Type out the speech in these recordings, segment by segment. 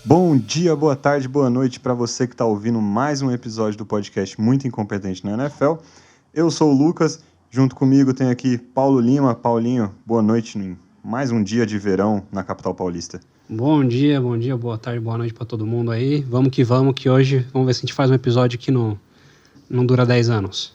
Bom dia, boa tarde, boa noite para você que está ouvindo mais um episódio do podcast Muito Incompetente na NFL. Eu sou o Lucas, junto comigo tem aqui Paulo Lima. Paulinho, boa noite em mais um dia de verão na capital paulista. Bom dia, boa tarde, boa noite para todo mundo aí. Vamos, que hoje vamos ver se a gente faz um episódio que não dura 10 anos.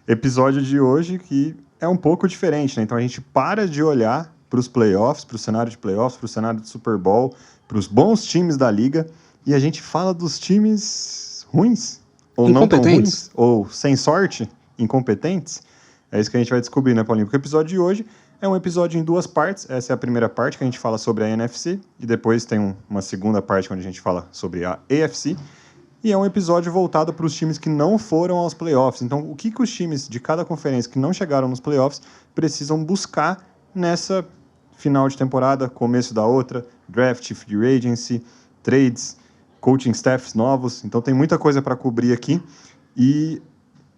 Episódio de hoje que é um pouco diferente, né? Então a gente para de olhar para os playoffs, para o cenário de playoffs, para o cenário de Super Bowl, para os bons times da liga, e a gente fala dos times ruins, ou não tão ruins, ou sem sorte, incompetentes. É isso que a gente vai descobrir, né, Paulinho? Porque o episódio de hoje é um episódio em duas partes. Essa é a primeira parte, que a gente fala sobre a NFC, e depois tem uma segunda parte, onde a gente fala sobre a AFC. E é um episódio voltado para os times que não foram aos playoffs. Então, o que os times de cada conferência que não chegaram nos playoffs precisam buscar nessa final de temporada, começo da outra, draft, free agency, trades, coaching staffs novos. Então, tem muita coisa para cobrir aqui. E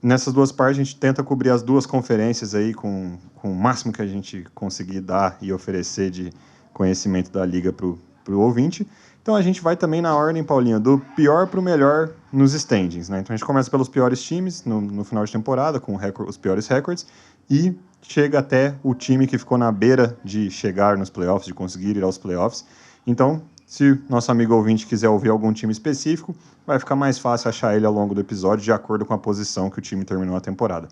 nessas duas partes, a gente tenta cobrir as duas conferências aí com o máximo que a gente conseguir dar e oferecer de conhecimento da liga para o ouvinte. Então a gente vai também na ordem, Paulinho, do pior para o melhor nos standings, né? Então a gente começa pelos piores times no final de temporada, com os piores records, e chega até o time que ficou na beira de chegar nos playoffs, de conseguir ir aos playoffs. Então, se nosso amigo ouvinte quiser ouvir algum time específico, vai ficar mais fácil achar ele ao longo do episódio, de acordo com a posição que o time terminou a temporada.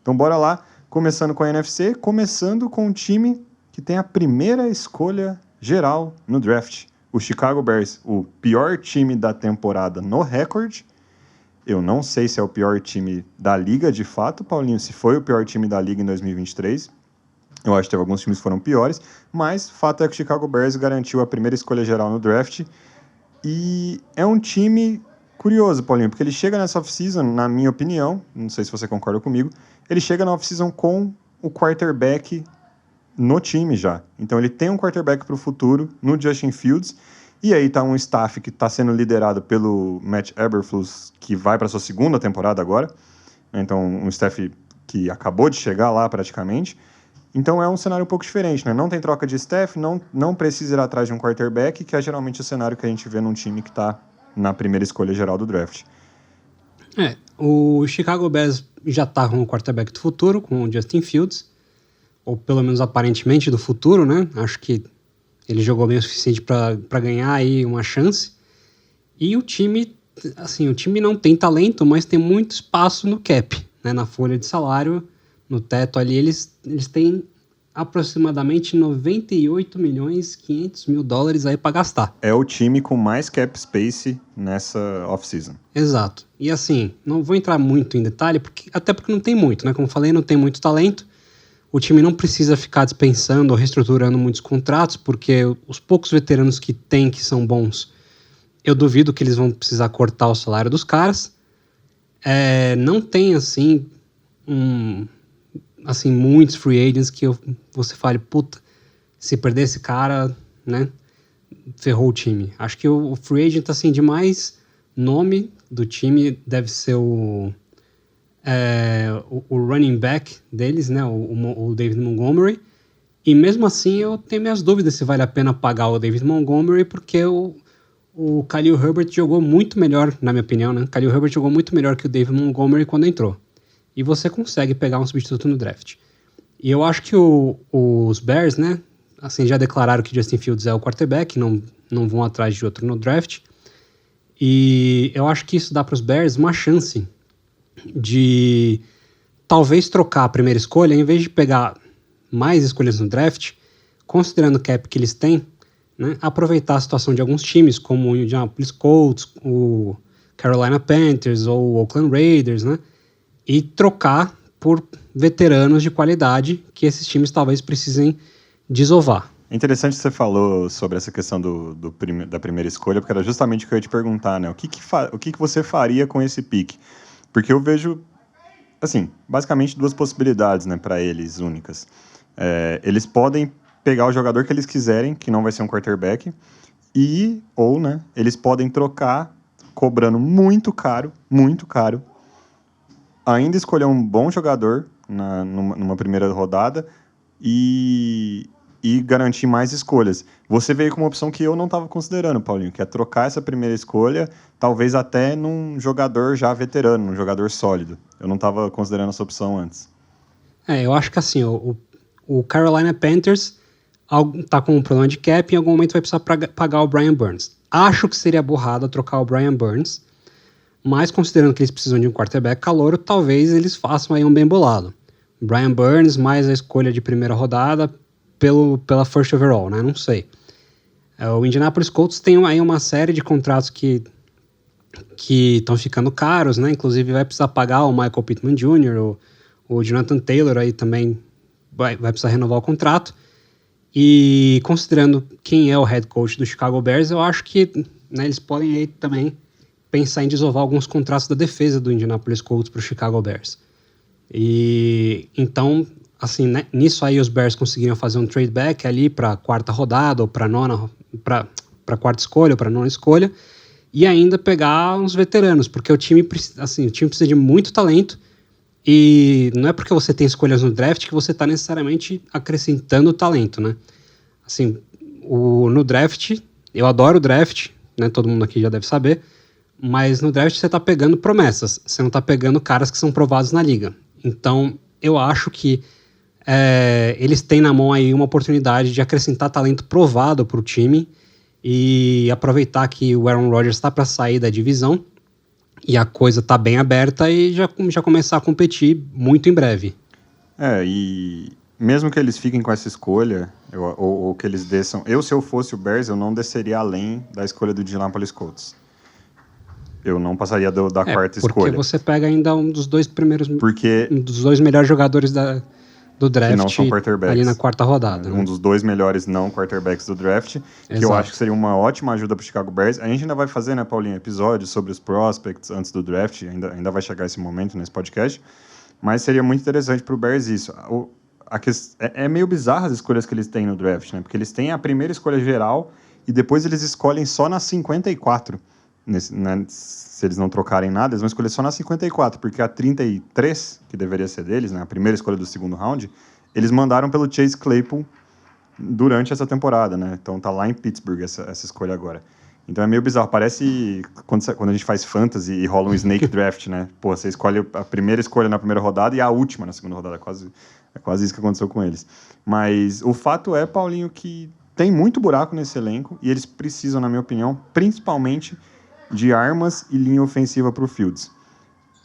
Então bora lá, começando com a NFC, começando com um time que tem a primeira escolha geral no draft. O Chicago Bears, o pior time da temporada no recorde. Eu não sei se é o pior time da liga, de fato, Paulinho, se foi o pior time da liga em 2023. Eu acho que teve alguns times que foram piores, mas fato é que o Chicago Bears garantiu a primeira escolha geral no draft. E é um time curioso, Paulinho, porque ele chega nessa off-season, na minha opinião, não sei se você concorda comigo, ele chega na off-season com o quarterback no time já. Então ele tem um quarterback para o futuro no Justin Fields, e aí tá um staff que está sendo liderado pelo Matt Eberflus, que vai para sua segunda temporada agora. Então um staff que acabou de chegar lá praticamente. Então é um cenário um pouco diferente, né? Não tem troca de staff, não precisa ir atrás de um quarterback, que é geralmente o cenário que a gente vê num time que está na primeira escolha geral do draft. O Chicago Bears já está com o quarterback do futuro, com o Justin Fields, ou pelo menos aparentemente do futuro, né? Acho que ele jogou bem o suficiente para ganhar aí uma chance. E o time não tem talento, mas tem muito espaço no cap, né? Na folha de salário, no teto ali, eles têm aproximadamente 98.500.000 dólares aí para gastar. É o time com mais cap space nessa off-season. Exato. E assim, não vou entrar muito em detalhe, até porque não tem muito, né? Como eu falei, não tem muito talento. O time não precisa ficar dispensando ou reestruturando muitos contratos, porque os poucos veteranos que tem, que são bons, eu duvido que eles vão precisar cortar o salário dos caras. Não tem, assim, muitos free agents que você fale, puta, se perder esse cara, né, ferrou o time. Acho que o free agent, assim, de mais nome do time deve ser o running back deles, né, o David Montgomery, e mesmo assim eu tenho minhas dúvidas se vale a pena pagar o David Montgomery, porque o Khalil Herbert jogou muito melhor, na minha opinião, né, Khalil Herbert jogou muito melhor que o David Montgomery quando entrou, e você consegue pegar um substituto no draft. E eu acho que os Bears, né, assim, já declararam que Justin Fields é o quarterback, não vão atrás de outro no draft, e eu acho que isso dá para os Bears uma chance de talvez trocar a primeira escolha, em vez de pegar mais escolhas no draft, considerando o cap que eles têm, né, aproveitar a situação de alguns times, como o Indianapolis Colts, o Carolina Panthers ou o Oakland Raiders, né, e trocar por veteranos de qualidade que esses times talvez precisem desovar. É interessante que você falou sobre essa questão da primeira escolha, porque era justamente o que eu ia te perguntar, né? O que você faria com esse pick? Porque eu vejo, assim, basicamente duas possibilidades, né, para eles únicas. Eles podem pegar o jogador que eles quiserem, que não vai ser um quarterback, ou, né, eles podem trocar, cobrando muito caro, ainda escolher um bom jogador numa primeira rodada e e garantir mais escolhas. Você veio com uma opção que eu não estava considerando, Paulinho, que é trocar essa primeira escolha, talvez até num jogador já veterano, num jogador sólido. Eu não estava considerando essa opção antes. Eu acho que assim, o Carolina Panthers tá com um problema de cap e em algum momento vai precisar pagar o Brian Burns. Acho que seria burrada trocar o Brian Burns, mas considerando que eles precisam de um quarterback calouro, talvez eles façam aí um bem bolado. Brian Burns mais a escolha de primeira rodada pela first overall, né? Não sei. O Indianapolis Colts tem aí uma série de contratos que estão ficando caros, né? Inclusive vai precisar pagar o Michael Pittman Jr., o Jonathan Taylor aí também vai precisar renovar o contrato. E considerando quem é o head coach do Chicago Bears, eu acho que, né, eles podem aí também pensar em desovar alguns contratos da defesa do Indianapolis Colts para o Chicago Bears. E então, assim, né, nisso aí os Bears conseguiram fazer um trade back ali para a quarta rodada ou para a quarta escolha ou para a nona escolha e ainda pegar uns veteranos, porque o time precisa de muito talento e não é porque você tem escolhas no draft que você está necessariamente acrescentando talento, né? Assim, no draft, eu adoro o draft, né? Todo mundo aqui já deve saber, mas no draft você está pegando promessas, você não está pegando caras que são provados na liga. Então, eu acho que eles têm na mão aí uma oportunidade de acrescentar talento provado para o time e aproveitar que o Aaron Rodgers está para sair da divisão e a coisa está bem aberta e já começar a competir muito em breve. E mesmo que eles fiquem com essa escolha, ou que eles desçam... se eu fosse o Bears, eu não desceria além da escolha do Indianapolis Colts. Eu não passaria da quarta escolha. Porque você pega ainda um dos dois melhores jogadores do draft, que não são quarterbacks, ali na quarta rodada. Um dos dois melhores não quarterbacks do draft, que eu acho que seria uma ótima ajuda para o Chicago Bears. A gente ainda vai fazer, né, Paulinho, episódios sobre os prospects antes do draft, ainda vai chegar esse momento nesse podcast, mas seria muito interessante para o Bears isso. É meio bizarro as escolhas que eles têm no draft, né, porque eles têm a primeira escolha geral e depois eles escolhem só na 54, se eles não trocarem nada, eles vão escolher só na 54, porque a 33, que deveria ser deles, né, a primeira escolha do segundo round, eles mandaram pelo Chase Claypool durante essa temporada, né? Então tá lá em Pittsburgh essa escolha agora. Então é meio bizarro, parece quando a gente faz fantasy e rola um snake draft, né? Pô, você escolhe a primeira escolha na primeira rodada e a última na segunda rodada, é quase isso que aconteceu com eles. Mas o fato é, Paulinho, que tem muito buraco nesse elenco e eles precisam, na minha opinião, principalmente de armas e linha ofensiva para o Fields.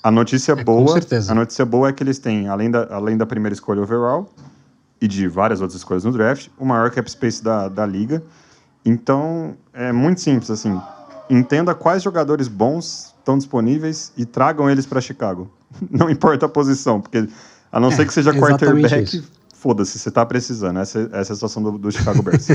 A notícia boa é que eles têm, além da primeira escolha overall e de várias outras escolhas no draft, o maior cap space da liga. Então, é muito simples, assim, entenda quais jogadores bons estão disponíveis e tragam eles para Chicago. Não importa a posição, porque a não ser que seja quarterback, foda-se, você está precisando. Essa é a situação do Chicago Bears.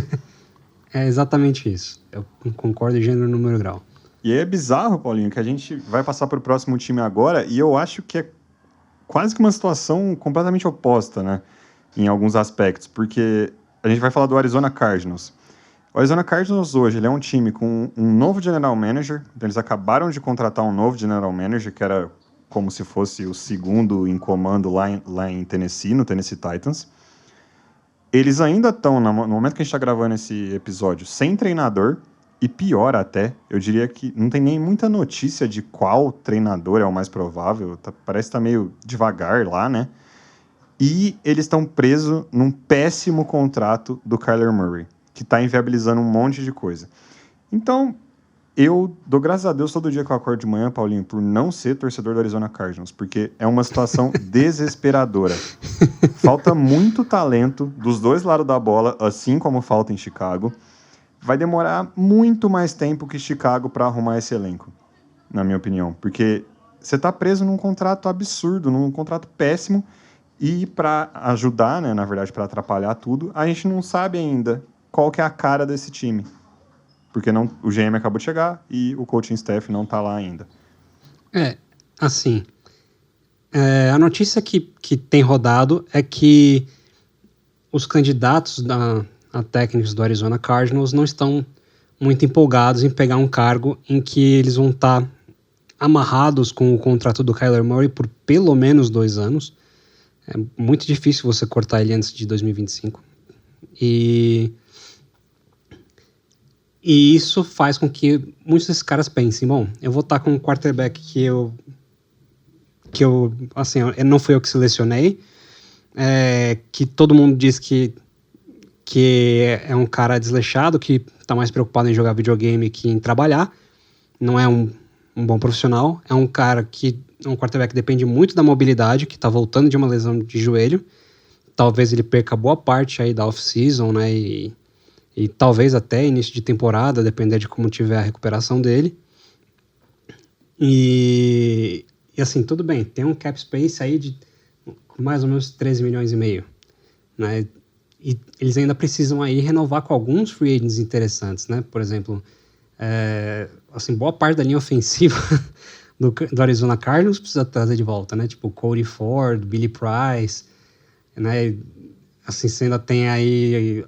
É exatamente isso. Eu concordo em gênero, número e grau. E aí é bizarro, Paulinho, que a gente vai passar para o próximo time agora e eu acho que é quase que uma situação completamente oposta, né? Em alguns aspectos, porque a gente vai falar do Arizona Cardinals. O Arizona Cardinals hoje ele é um time com um novo general manager, então eles acabaram de contratar um novo general manager, que era como se fosse o segundo em comando lá em Tennessee, no Tennessee Titans. Eles ainda estão, no momento que a gente está gravando esse episódio, sem treinador, e pior até, eu diria que não tem nem muita notícia de qual treinador é o mais provável, parece que tá meio devagar lá, né? E eles estão presos num péssimo contrato do Kyler Murray, que está inviabilizando um monte de coisa. Então, eu dou graças a Deus todo dia que eu acordo de manhã, Paulinho, por não ser torcedor do Arizona Cardinals, porque é uma situação desesperadora. Falta muito talento dos dois lados da bola, assim como falta em Chicago. Vai demorar muito mais tempo que Chicago para arrumar esse elenco, na minha opinião. Porque você está preso num contrato absurdo, num contrato péssimo, e para ajudar, né, na verdade, para atrapalhar tudo, a gente não sabe ainda qual que é a cara desse time. Porque o GM acabou de chegar e o coaching staff não está lá ainda. A notícia que tem rodado é que os candidatos a técnicos do Arizona Cardinals não estão muito empolgados em pegar um cargo em que eles vão estar amarrados com o contrato do Kyler Murray por pelo menos 2 anos. É muito difícil você cortar ele antes de 2025. E isso faz com que muitos desses caras pensem, bom, eu vou estar com um quarterback que eu assim, não fui eu que selecionei, que todo mundo diz que é um cara desleixado, que está mais preocupado em jogar videogame que em trabalhar, não é um bom profissional, é um cara que é um quarterback que depende muito da mobilidade, que está voltando de uma lesão de joelho, talvez ele perca boa parte aí da off-season, né, e talvez até início de temporada, depender de como tiver a recuperação dele. E assim, tudo bem, tem um cap space aí de mais ou menos 13 milhões e meio, né? E eles ainda precisam aí renovar com alguns free agents interessantes, né? Por exemplo, assim, boa parte da linha ofensiva do Arizona Cardinals precisa trazer de volta, né? Tipo, Cody Ford, Billy Price, né? Assim, você ainda tem aí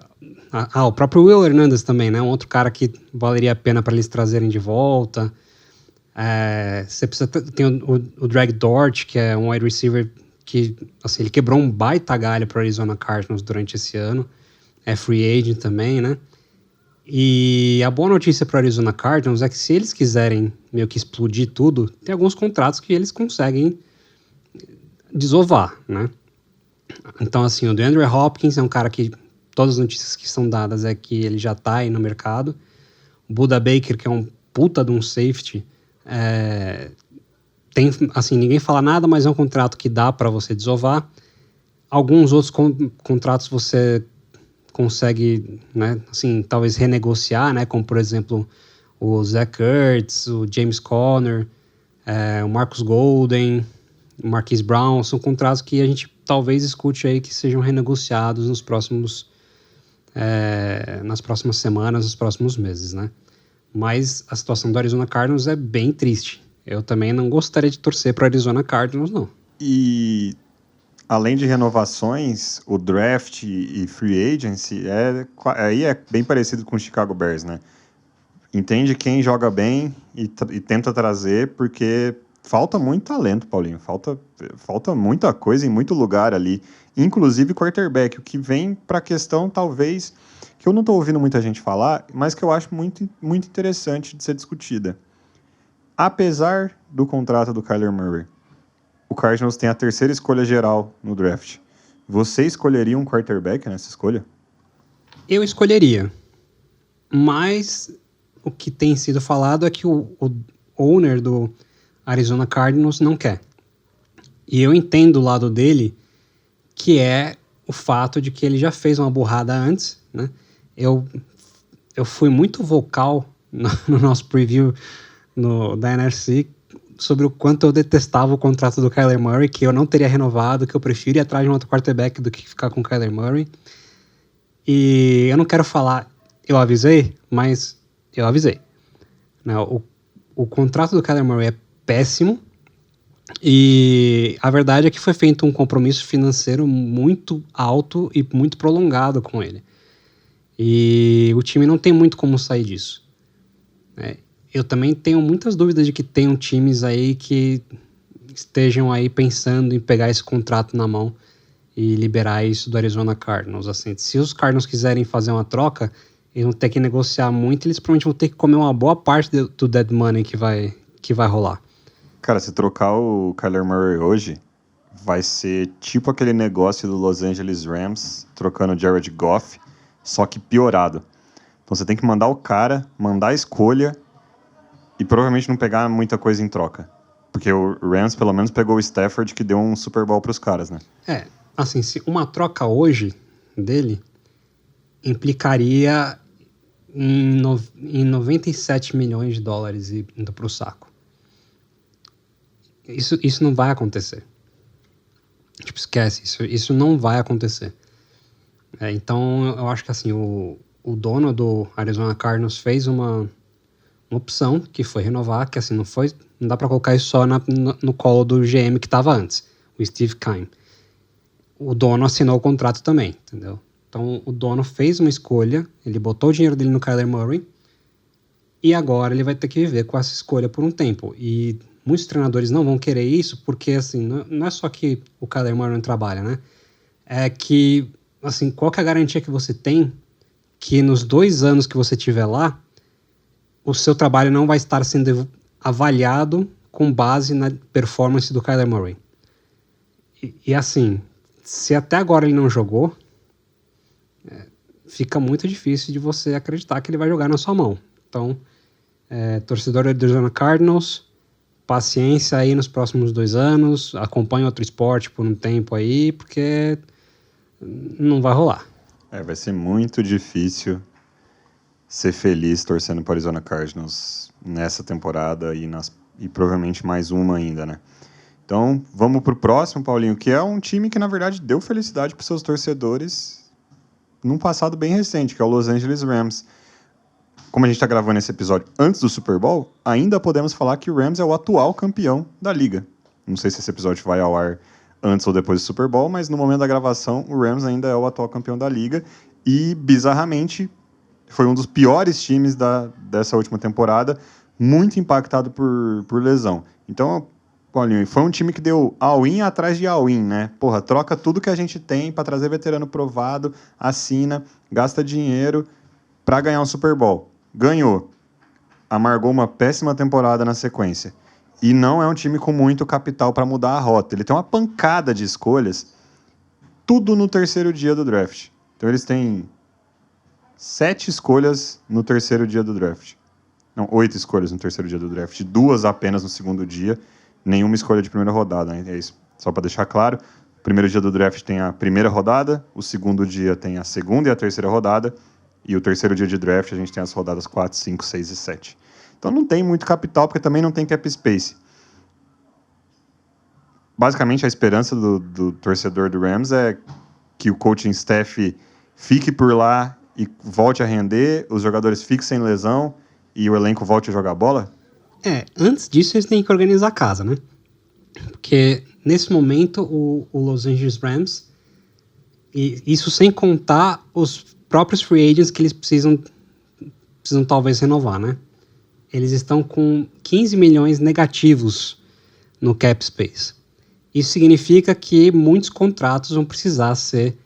o próprio Will Hernandez também, né? Um outro cara que valeria a pena para eles trazerem de volta. Você precisa tem o Drake Dort, que é um wide receiver que, assim, ele quebrou um baita galho para o Arizona Cardinals durante esse ano. É free agent também, né? E a boa notícia para o Arizona Cardinals é que se eles quiserem meio que explodir tudo, tem alguns contratos que eles conseguem desovar, né? Então, assim, o DeAndre Hopkins é um cara que todas as notícias que são dadas é que ele já tá aí no mercado. O Budda Baker, que é um puta de um safety, tem, assim, ninguém fala nada, mas é um contrato que dá para você desovar. Alguns outros contratos você consegue, né, assim, talvez renegociar, né, como por exemplo o Zach Ertz, o James Conner, o Marcus Golden, o Marquise Brown, são contratos que a gente talvez escute aí que sejam renegociados nas próximas semanas, nos próximos meses, né? Mas a situação do Arizona Cardinals é bem triste. Eu também não gostaria de torcer para o Arizona Cardinals, não. E além de renovações, o draft e free agency aí é bem parecido com o Chicago Bears, né? Entende quem joga bem e tenta trazer, porque falta muito talento, Paulinho. Falta muita coisa em muito lugar ali. Inclusive quarterback, o que vem para a questão, talvez, que eu não estou ouvindo muita gente falar, mas que eu acho muito, muito interessante de ser discutida. Apesar do contrato do Kyler Murray, o Cardinals tem a terceira escolha geral no draft. Você escolheria um quarterback nessa escolha? Eu escolheria. Mas o que tem sido falado é que o owner do Arizona Cardinals não quer. E eu entendo o lado dele, que é o fato de que ele já fez uma burrada antes, né? Eu fui muito vocal no nosso preview da NFC sobre o quanto eu detestava o contrato do Kyler Murray, que eu não teria renovado, que eu prefiro ir atrás de um outro quarterback do que ficar com o Kyler Murray. E eu não quero falar, eu avisei, mas eu avisei. O contrato do Kyler Murray é péssimo, e a verdade é que foi feito um compromisso financeiro muito alto e muito prolongado com ele. E o time não tem muito como sair disso. Eu também tenho muitas dúvidas de que tenham times aí que estejam aí pensando em pegar esse contrato na mão e liberar isso do Arizona Cardinals. Assim, se os Cardinals quiserem fazer uma troca, eles vão ter que negociar muito, eles provavelmente vão ter que comer uma boa parte do dead money que vai rolar. Cara, se trocar o Kyler Murray hoje, vai ser tipo aquele negócio do Los Angeles Rams trocando o Jared Goff, só que piorado. Então você tem que mandar o cara, mandar a escolha e provavelmente não pegar muita coisa em troca. Porque o Rams pelo menos pegou o Stafford, que deu um Super Bowl pros caras, né? Assim, se uma troca hoje dele implicaria em 97 milhões de dólares indo pro saco. Isso não vai acontecer. Tipo, esquece, isso não vai acontecer. Então, eu acho que assim, o dono do Arizona Cardinals fez uma opção, que foi renovar, que assim, não dá pra colocar isso só no colo do GM que tava antes, o Steve Keim. O dono assinou o contrato também, entendeu? Então, o dono fez uma escolha, ele botou o dinheiro dele no Kyler Murray, e agora ele vai ter que viver com essa escolha por um tempo. E muitos treinadores não vão querer isso, porque assim, não é só que o Kyler Murray não trabalha, né? É que assim, qual que é a garantia que você tem que nos 2 anos que você estiver lá, o seu trabalho não vai estar sendo avaliado com base na performance do Kyler Murray? E assim, se até agora ele não jogou, fica muito difícil de você acreditar que ele vai jogar na sua mão. Então, torcedor do Arizona Cardinals, paciência aí nos próximos 2 anos, acompanhe outro esporte por um tempo aí, porque não vai rolar. Vai ser muito difícil ser feliz torcendo para o Arizona Cardinals nessa temporada e provavelmente mais uma ainda, né? Então, vamos pro próximo, Paulinho, que é um time que, na verdade, deu felicidade para seus torcedores num passado bem recente, que é o Los Angeles Rams. Como a gente está gravando esse episódio antes do Super Bowl, ainda podemos falar que o Rams é o atual campeão da liga. Não sei se esse episódio vai ao ar antes ou depois do Super Bowl, mas no momento da gravação, o Rams ainda é o atual campeão da liga e, bizarramente, foi um dos piores times dessa última temporada, muito impactado por lesão. Então, Paulinho, foi um time que deu all-in atrás de all-in, né? Porra, troca tudo que a gente tem para trazer veterano provado, assina, gasta dinheiro para ganhar um Super Bowl. Ganhou. Amargou uma péssima temporada na sequência. E não é um time com muito capital para mudar a rota. Ele tem uma pancada de escolhas, tudo no terceiro dia do draft. Então eles têm 7 escolhas no terceiro dia do draft. Não, 8 escolhas no terceiro dia do draft. 2 apenas no segundo dia. Nenhuma escolha de primeira rodada, né? É isso. Só para deixar claro, o primeiro dia do draft tem a primeira rodada, o segundo dia tem a segunda e a terceira rodada, e o terceiro dia de draft a gente tem as rodadas 4, 5, 6 e 7. Então não tem muito capital, porque também não tem cap space. Basicamente, a esperança do torcedor do Rams é que o coaching staff fique por lá e volte a render, os jogadores fiquem sem lesão e o elenco volte a jogar bola? Antes disso eles têm que organizar a casa, né? Porque nesse momento o Los Angeles Rams, e isso sem contar os próprios free agents que eles precisam talvez renovar, né? Eles estão com 15 milhões negativos no cap space. Isso significa que muitos contratos vão precisar ser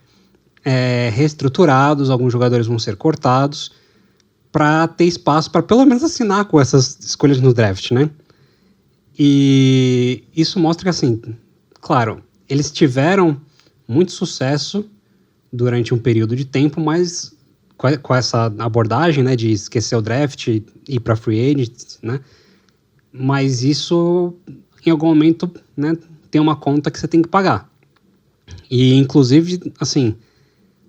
reestruturados, alguns jogadores vão ser cortados, para ter espaço para pelo menos assinar com essas escolhas no draft, né? E isso mostra que, assim, claro, eles tiveram muito sucesso durante um período de tempo, mas com essa abordagem, né, de esquecer o draft e ir para free agents, né? Mas isso, em algum momento, né, tem uma conta que você tem que pagar. E, inclusive, assim,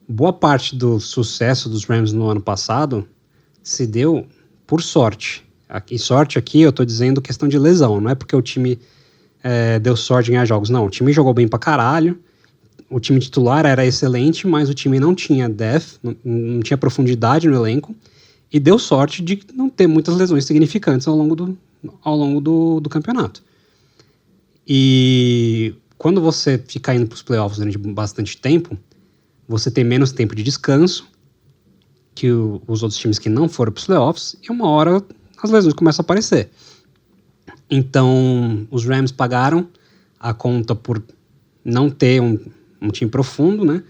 boa parte do sucesso dos Rams no ano passado se deu por sorte. E sorte aqui eu tô dizendo questão de lesão, não é porque o time deu sorte em ganhar jogos. Não, o time jogou bem pra caralho, o time titular era excelente, mas o time não tinha depth, não tinha profundidade no elenco, e deu sorte de não ter muitas lesões significantes ao longo do campeonato. E quando você fica indo pros playoffs durante bastante tempo, você tem menos tempo de descanso que os outros times que não foram para os playoffs, e uma hora as lesões começam a aparecer. Então, os Rams pagaram a conta por não ter um time profundo, né?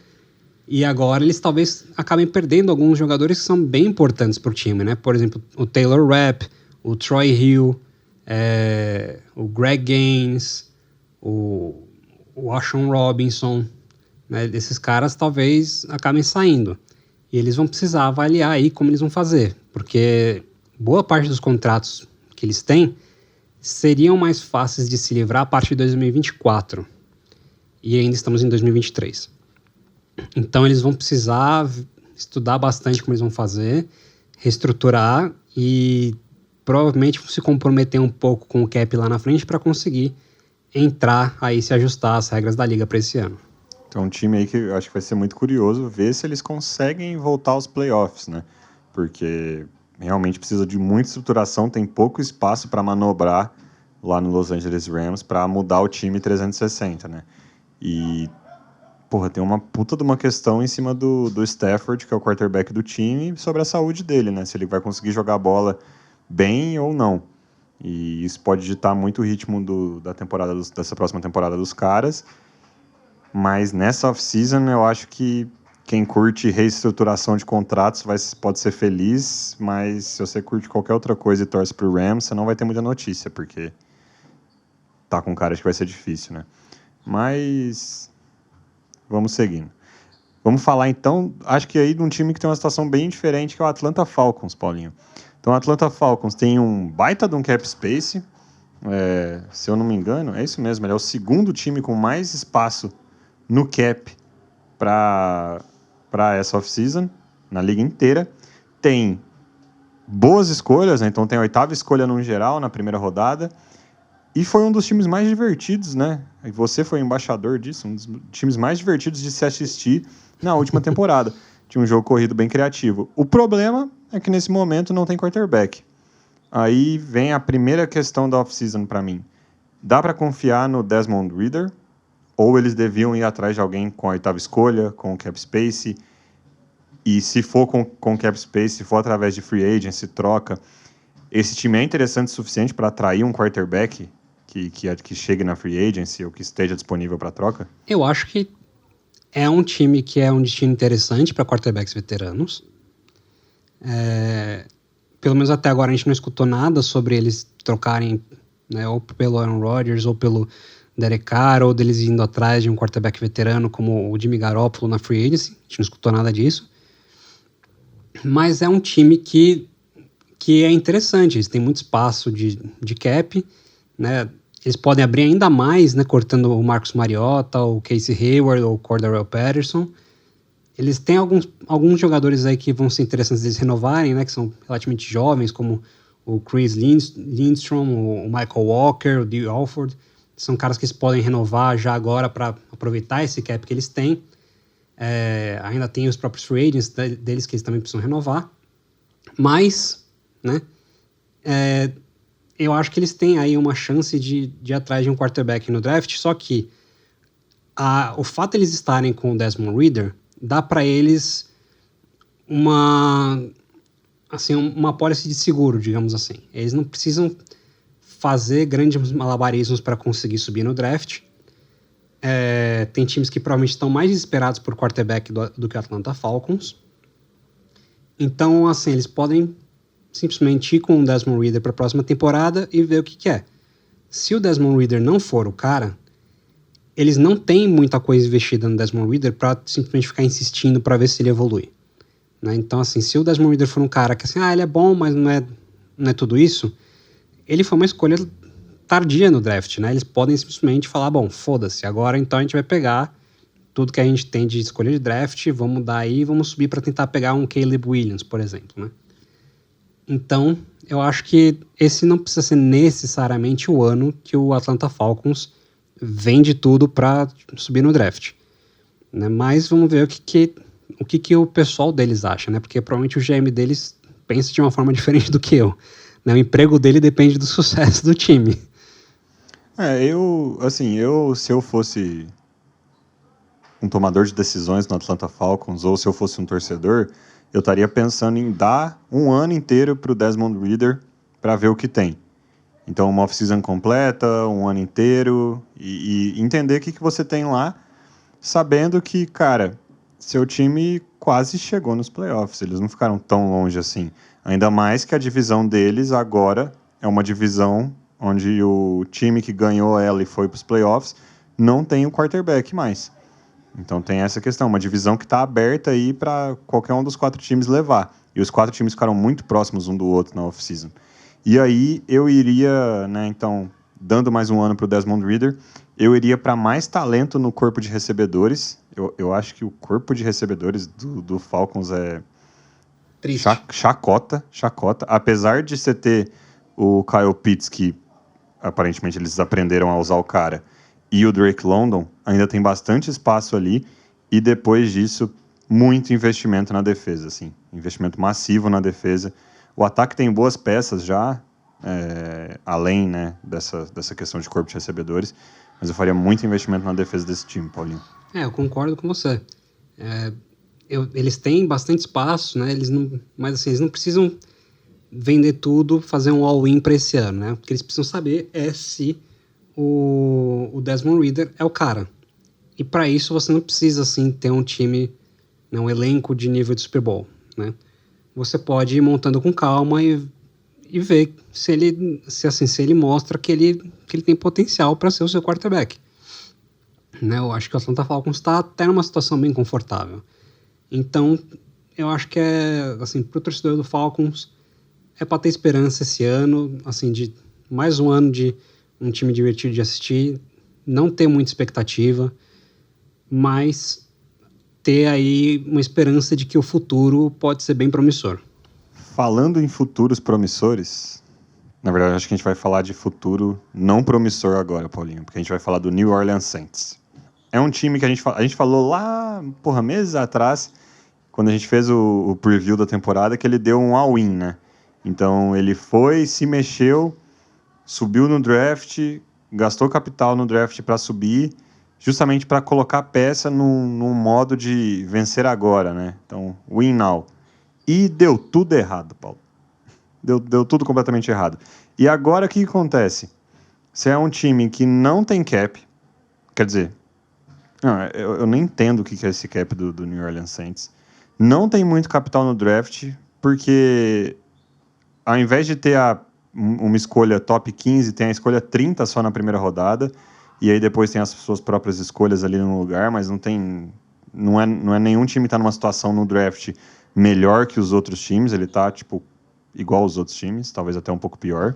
E agora eles talvez acabem perdendo alguns jogadores que são bem importantes para o time, né? Por exemplo, o Taylor Rapp, o Troy Hill, o Greg Gaines, o Ashawn Robinson, né? Esses caras talvez acabem saindo. E eles vão precisar avaliar aí como eles vão fazer, porque boa parte dos contratos que eles têm seriam mais fáceis de se livrar a partir de 2024. E ainda estamos em 2023. Então eles vão precisar estudar bastante como eles vão fazer, reestruturar e provavelmente se comprometer um pouco com o cap lá na frente para conseguir entrar aí, se ajustar às regras da liga para esse ano. Então, um time aí que eu acho que vai ser muito curioso ver se eles conseguem voltar aos playoffs, né? Porque realmente precisa de muita estruturação, tem pouco espaço para manobrar lá no Los Angeles Rams para mudar o time 360, né? E, porra, tem uma puta de uma questão em cima do Stafford, que é o quarterback do time, sobre a saúde dele, né? Se ele vai conseguir jogar a bola bem ou não. E isso pode ditar muito o ritmo dessa próxima temporada dos caras. Mas nessa off-season eu acho que quem curte reestruturação de contratos pode ser feliz, mas se você curte qualquer outra coisa e torce pro Rams, você não vai ter muita notícia, porque tá com cara de que vai ser difícil, né? Mas vamos seguindo. Vamos falar então, acho que aí de um time que tem uma situação bem diferente, que é o Atlanta Falcons, Paulinho. Então o Atlanta Falcons tem um baita de um cap space, se eu não me engano, é isso mesmo, ele é o segundo time com mais espaço no cap para essa off-season, na liga inteira. Tem boas escolhas, né? Então tem a 8ª escolha no geral, na primeira rodada, e foi um dos times mais divertidos, né? E você foi embaixador disso, um dos times mais divertidos de se assistir na última temporada. Tinha um jogo corrido bem criativo. O problema é que nesse momento não tem quarterback. Aí vem a primeira questão da off-season para mim. Dá para confiar no Desmond Ridder? Ou eles deviam ir atrás de alguém com a 8ª escolha, com o cap space? E se for com cap space, se for através de free agency, troca, esse time é interessante o suficiente para atrair um quarterback que chegue na free agency ou que esteja disponível para troca? Eu acho que é um time que é um destino interessante para quarterbacks veteranos. Pelo menos até agora a gente não escutou nada sobre eles trocarem, né, ou pelo Aaron Rodgers ou pelo Derek Carr, ou deles indo atrás de um quarterback veterano como o Jimmy Garoppolo na free agency. A gente não escutou nada disso. Mas é um time que é interessante, eles têm muito espaço de cap, né? Eles podem abrir ainda mais, né, cortando o Marcus Mariota, o Casey Hayward ou o Cordarrelle Patterson. Eles têm alguns jogadores aí que vão ser interessantes eles renovarem, né, que são relativamente jovens, como o Chris Lindstrom, o Michael Walker, o Dee Alford. São caras que eles podem renovar já agora para aproveitar esse cap que eles têm. Ainda tem os próprios free agents deles que eles também precisam renovar. Mas, né, eu acho que eles têm aí uma chance de ir atrás de um quarterback no draft, só que o fato de eles estarem com o Desmond Ridder dá para eles uma pólice de seguro, digamos assim. Eles não precisam fazer grandes malabarismos para conseguir subir no draft. Tem times que provavelmente estão mais desesperados por quarterback do que o Atlanta Falcons. Então, assim, eles podem simplesmente ir com o Desmond Ridder para a próxima temporada e ver o que é. Se o Desmond Ridder não for o cara, eles não têm muita coisa investida no Desmond Ridder para simplesmente ficar insistindo para ver se ele evolui, né? Então, assim, se o Desmond Ridder for um cara que, assim, ele é bom, mas não é tudo isso, ele foi uma escolha tardia no draft, né? Eles podem simplesmente falar, bom, foda-se, agora então a gente vai pegar tudo que a gente tem de escolha de draft, vamos dar aí, vamos subir para tentar pegar um Caleb Williams, por exemplo, né? Então, eu acho que esse não precisa ser necessariamente o ano que o Atlanta Falcons vende tudo para subir no draft, né? Mas vamos ver o que o pessoal deles acha, né? Porque provavelmente o GM deles pensa de uma forma diferente do que eu, né? O emprego dele depende do sucesso do time. Se eu fosse um tomador de decisões no Atlanta Falcons, ou se eu fosse um torcedor, eu estaria pensando em dar um ano inteiro para o Desmond Ridder para ver o que tem. Então, uma off-season completa, um ano inteiro, e entender o que você tem lá, sabendo que, cara, seu time quase chegou nos playoffs, eles não ficaram tão longe assim. Ainda mais que a divisão deles agora é uma divisão onde o time que ganhou ela e foi para os playoffs não tem o quarterback mais. Então tem essa questão, uma divisão que está aberta aí para qualquer um dos 4 times levar. E os 4 times ficaram muito próximos um do outro na off-season. E aí eu iria, né, então, dando mais um ano para o Desmond Ridder, eu iria para mais talento no corpo de recebedores. Eu acho que o corpo de recebedores do Falcons é chacota. Apesar de você ter o Kyle Pitts, que aparentemente eles aprenderam a usar o cara, e o Drake London, ainda tem bastante espaço ali, e depois disso, muito investimento na defesa, assim, investimento massivo na defesa. O ataque tem boas peças já, além, né, dessa questão de corpo de recebedores, mas eu faria muito investimento na defesa desse time, Paulinho. Eu concordo com você. Eles têm bastante espaço, né, mas assim, eles não precisam vender tudo, fazer um all-in para esse ano, né? O que eles precisam saber é se o Desmond Ridder é o cara. E para isso você não precisa, assim, ter um time né, um elenco de nível de Super Bowl, né? Você pode ir montando com calma e ver se ele mostra que ele tem potencial para ser o seu quarterback. Né? Eu acho que o Atlanta Falcons está até numa situação bem confortável. Então, eu acho que assim, pro torcedor do Falcons, é para ter esperança esse ano, assim, de mais um ano de um time divertido de assistir, não ter muita expectativa, mas ter aí uma esperança de que o futuro pode ser bem promissor. Falando em futuros promissores, na verdade, acho que a gente vai falar de futuro não promissor agora, Paulinho, porque a gente vai falar do New Orleans Saints. É um time que a gente falou lá, meses atrás, quando a gente fez o preview da temporada, que ele deu um all-in, né? Então, ele foi, se mexeu, subiu no draft, gastou capital no draft para subir, justamente para colocar a peça num modo de vencer agora, né? Então, win now. E deu tudo errado, Paulo. Deu tudo completamente errado. E agora o que acontece? Você é um time que não tem cap, quer dizer, eu nem entendo o que é esse cap do New Orleans Saints. Não tem muito capital no draft, porque ao invés de ter uma escolha top 15, tem a escolha 30 só na primeira rodada, e aí depois tem as suas próprias escolhas ali no lugar, mas não é nenhum time que está numa situação no draft melhor que os outros times, ele está tipo igual aos outros times, talvez até um pouco pior.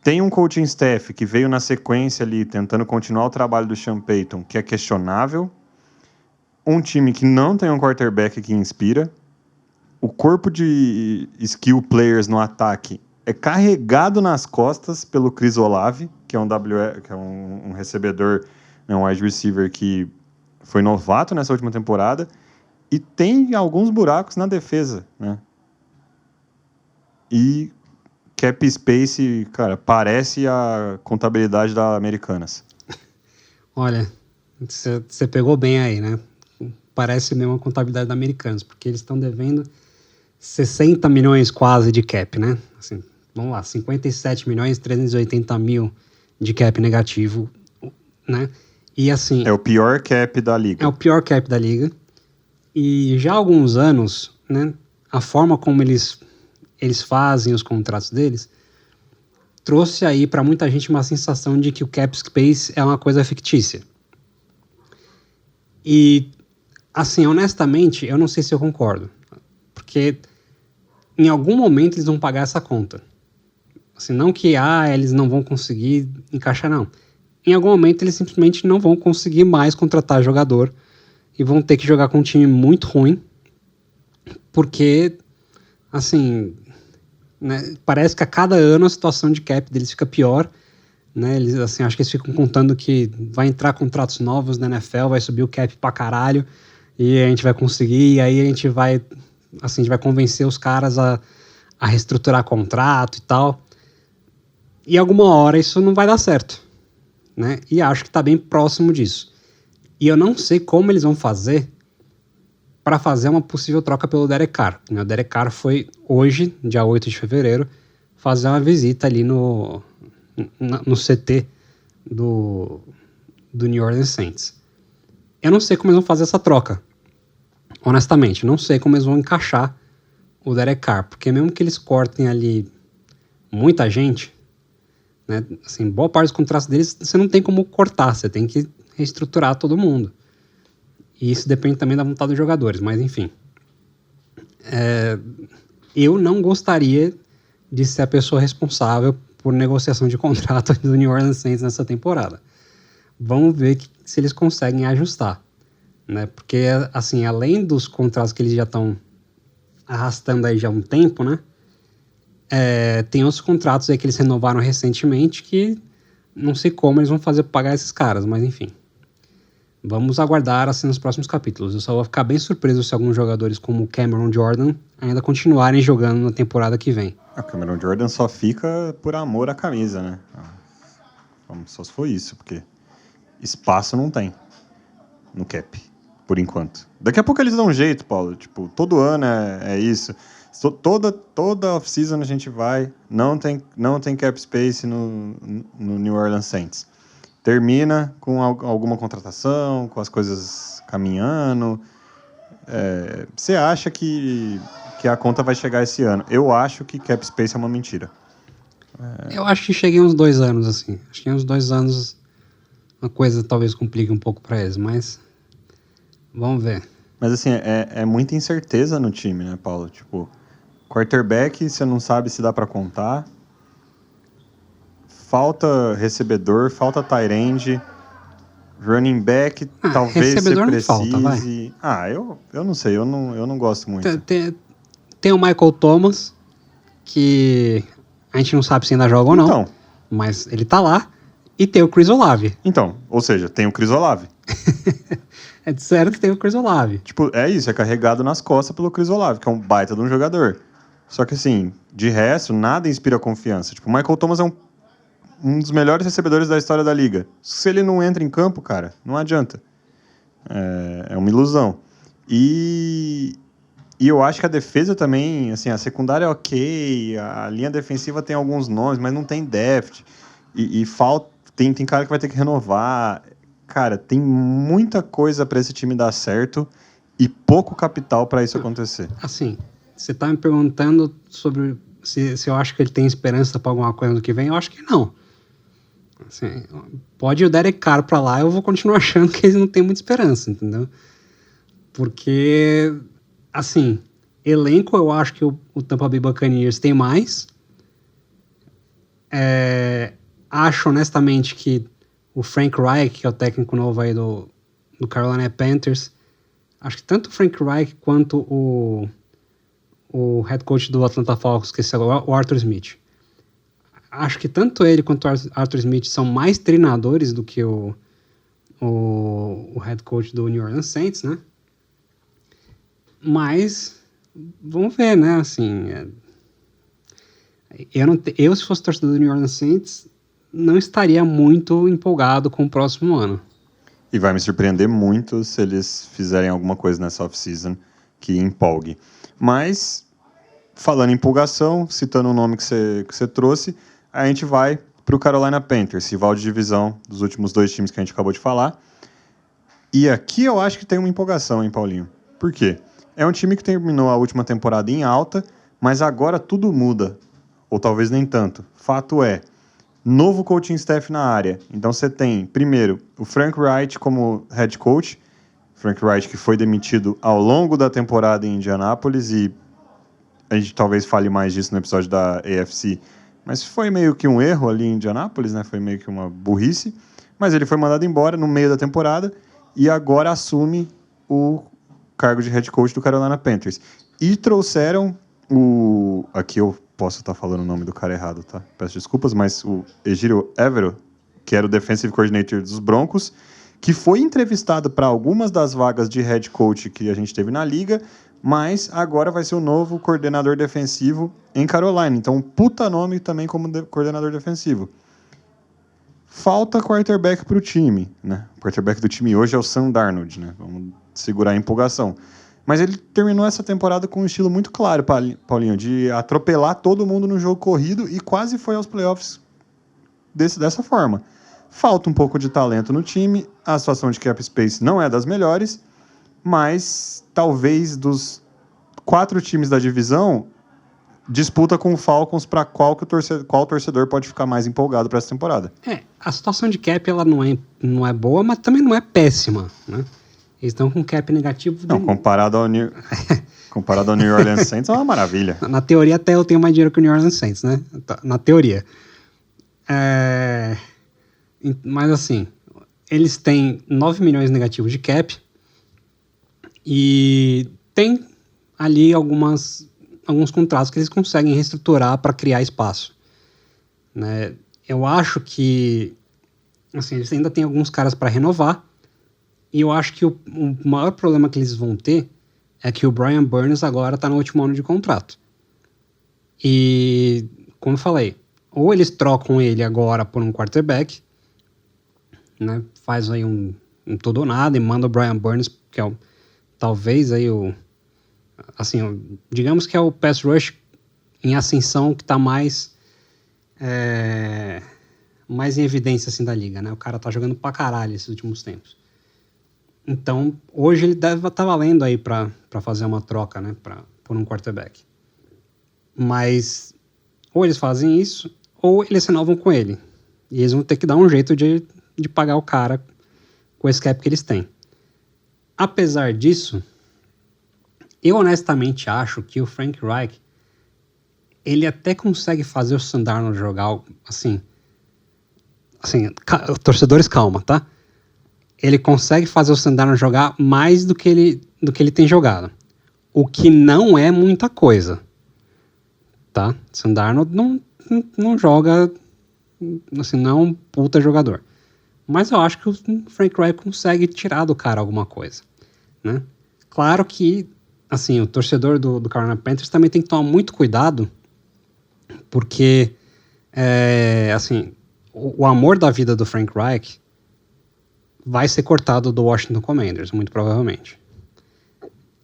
Tem um coaching staff que veio na sequência ali, tentando continuar o trabalho do Sean Payton, que é questionável. Um time que não tem um quarterback que inspira. O corpo de skill players no ataque é carregado nas costas pelo Chris Olave, que é um recebedor, né, um wide receiver que foi novato nessa última temporada. E tem alguns buracos na defesa, né? E cap space, cara, parece a contabilidade da Americanas. Olha, você pegou bem aí, né? Parece mesmo a contabilidade da Americanas, porque eles estão devendo 60 milhões quase de cap, né? Assim, vamos lá, 57 milhões 380 mil de cap negativo, né? E assim... É o pior cap da liga. É o pior cap da liga. E já há alguns anos, né, a forma como eles fazem os contratos deles trouxe aí para muita gente uma sensação de que o cap space é uma coisa fictícia. E, assim, honestamente, eu não sei se eu concordo. Porque em algum momento eles vão pagar essa conta. Assim, não que eles não vão conseguir encaixar, não. Em algum momento eles simplesmente não vão conseguir mais contratar jogador e vão ter que jogar com um time muito ruim, porque, assim, né, parece que a cada ano a situação de cap deles fica pior, né? Eles, assim, acho que eles ficam contando que vai entrar contratos novos na NFL, vai subir o cap pra caralho, e a gente vai conseguir, e aí a gente vai convencer os caras a reestruturar contrato e tal. E alguma hora isso não vai dar certo, né? E acho que tá bem próximo disso. E eu não sei como eles vão fazer para fazer uma possível troca pelo Derek Carr. O Derek Carr foi hoje, dia 8 de fevereiro, fazer uma visita ali no CT do New Orleans Saints. Eu não sei como eles vão fazer essa troca. Honestamente, não sei como eles vão encaixar o Derek Carr, porque mesmo que eles cortem ali muita gente, né, assim, boa parte dos contratos deles você não tem como cortar, você tem que reestruturar todo mundo. E isso depende também da vontade dos jogadores, mas enfim. Eu não gostaria de ser a pessoa responsável por negociação de contrato do New Orleans Saints nessa temporada. Vamos ver se eles conseguem ajustar, né? Porque, assim, além dos contratos que eles já estão arrastando aí já há um tempo, né? Tem outros contratos aí que eles renovaram recentemente que não sei como eles vão fazer para pagar esses caras, mas enfim. Vamos aguardar assim nos próximos capítulos. Eu só vou ficar bem surpreso se alguns jogadores como Cameron Jordan ainda continuarem jogando na temporada que vem. A Cameron Jordan só fica por amor à camisa, né? Só se for isso, porque espaço não tem no cap, por enquanto. Daqui a pouco eles dão um jeito, Paulo. Tipo, todo ano é isso. Toda off-season a gente vai, não tem cap space no New Orleans Saints. Termina com alguma contratação, com as coisas caminhando. Você acha que a conta vai chegar esse ano? Eu acho que cap space é uma mentira. Eu acho que cheguei uns 2 anos, assim. Acho que em uns 2 anos a coisa talvez complique um pouco para eles, mas vamos ver. Mas assim, é muita incerteza no time, né, Paulo? Tipo, quarterback, você não sabe se dá para contar. Falta recebedor, falta tight end. Running back, talvez você precise... Falta, vai. Eu não sei, eu não gosto muito. Tem o Michael Thomas, que a gente não sabe se ainda joga ou não, mas ele tá lá. E tem o Chris Olave. Então, ou seja, tem o Chris Olave. É de certo que tem o Chris Olave. Tipo, é isso, é carregado nas costas pelo Chris Olave, que é um baita de um jogador. Só que assim, de resto, nada inspira confiança. Tipo, o Michael Thomas é um dos melhores recebedores da história da liga. Se ele não entra em campo, cara, não adianta. É uma ilusão. E eu acho que a defesa também, assim, a secundária é ok, a linha defensiva tem alguns nomes, mas não tem depth. E falta, tem cara que vai ter que renovar. Cara, tem muita coisa para esse time dar certo e pouco capital para isso acontecer. Assim, você tá me perguntando sobre se eu acho que ele tem esperança para alguma coisa no que vem. Eu acho que não. Assim, pode ir o Derek Carr para lá, eu vou continuar achando que eles não têm muita esperança, entendeu? Porque, assim, elenco eu acho que o Tampa Bay Buccaneers tem mais. Acho honestamente que o Frank Reich, que é o técnico novo aí do Carolina Panthers, acho que tanto o Frank Reich quanto o head coach do Atlanta Falcons, que é o Arthur Smith, acho que tanto ele quanto o Arthur Smith são mais treinadores do que o head coach do New Orleans Saints, né? Mas vamos ver, né? Assim, eu se fosse torcedor do New Orleans Saints, não estaria muito empolgado com o próximo ano. E vai me surpreender muito se eles fizerem alguma coisa nessa off-season que empolgue. Mas, falando em empolgação, citando o nome que você trouxe, a gente vai para o Carolina Panthers, rival de divisão dos últimos 2 times que a gente acabou de falar. E aqui eu acho que tem uma empolgação, hein, Paulinho? Por quê? É um time que terminou a última temporada em alta, mas agora tudo muda. Ou talvez nem tanto. Fato é, novo coaching staff na área. Então você tem, primeiro, o Frank Reich como head coach. Frank Reich que foi demitido ao longo da temporada em Indianápolis, e a gente talvez fale mais disso no episódio da AFC, mas foi meio que um erro ali em Indianápolis, né? Foi meio que uma burrice. Mas ele foi mandado embora no meio da temporada e agora assume o cargo de head coach do Carolina Panthers. E trouxeram aqui eu posso estar falando o nome do cara errado, tá? Peço desculpas, mas o Ejiro Evero, que era o defensive coordinator dos Broncos, que foi entrevistado para algumas das vagas de head coach que a gente teve na liga, mas agora vai ser o novo coordenador defensivo em Carolina. Então, um puta nome também como coordenador defensivo. Falta quarterback para o time, né? O quarterback do time hoje é o Sam Darnold, né? Vamos segurar a empolgação. Mas ele terminou essa temporada com um estilo muito claro, Paulinho, de atropelar todo mundo no jogo corrido e quase foi aos playoffs dessa forma. Falta um pouco de talento no time, a situação de cap space não é das melhores, mas talvez dos 4 times da divisão, disputa com o Falcons para qual torcedor pode ficar mais empolgado para essa temporada. A situação de cap ela não é boa, mas também não é péssima, né? Eles estão com cap negativo. Não, comparado ao New Orleans Saints é uma maravilha. Na teoria até eu tenho mais dinheiro que o New Orleans Saints, né? Na teoria. Mas assim, eles têm 9 milhões negativos de cap e tem ali alguns contratos que eles conseguem reestruturar para criar espaço, né? Eu acho que assim, eles ainda têm alguns caras para renovar, e eu acho que o maior problema que eles vão ter é que o Brian Burns agora está no último ano de contrato. E, como eu falei, ou eles trocam ele agora por um quarterback, né, faz aí um tudo ou nada e manda o Brian Burns, que é talvez aí digamos que é o pass rush em ascensão que está mais em evidência assim da liga, né? O cara tá jogando pra caralho esses últimos tempos. Então, hoje ele deve estar valendo aí para fazer uma troca, né, por um quarterback. Mas ou eles fazem isso, ou eles renovam com ele. E eles vão ter que dar um jeito de pagar o cara com esse cap que eles têm. Apesar disso, eu honestamente acho que o Frank Reich, ele até consegue fazer o Sam Darnold jogar assim, torcedores, calma, tá? Ele consegue fazer o Sam Darnold jogar mais do que ele tem jogado. O que não é muita coisa, tá? Sam Darnold não joga, assim, não é um puta jogador. Mas eu acho que o Frank Reich consegue tirar do cara alguma coisa, né? Claro que, assim, o torcedor do Carolina Panthers também tem que tomar muito cuidado, porque, assim, o amor da vida do Frank Reich vai ser cortado do Washington Commanders, muito provavelmente.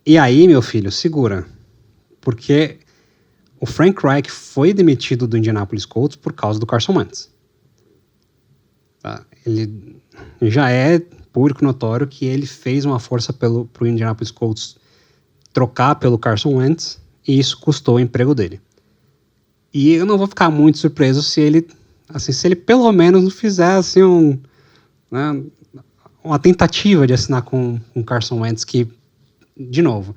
E aí, meu filho, segura, porque o Frank Reich foi demitido do Indianapolis Colts por causa do Carson Wentz. Tá? Ele já é público notório que ele fez uma força pro Indianapolis Colts trocar pelo Carson Wentz, e isso custou o emprego dele. E eu não vou ficar muito surpreso se ele pelo menos não fizer assim uma tentativa de assinar com o Carson Wentz, que, de novo,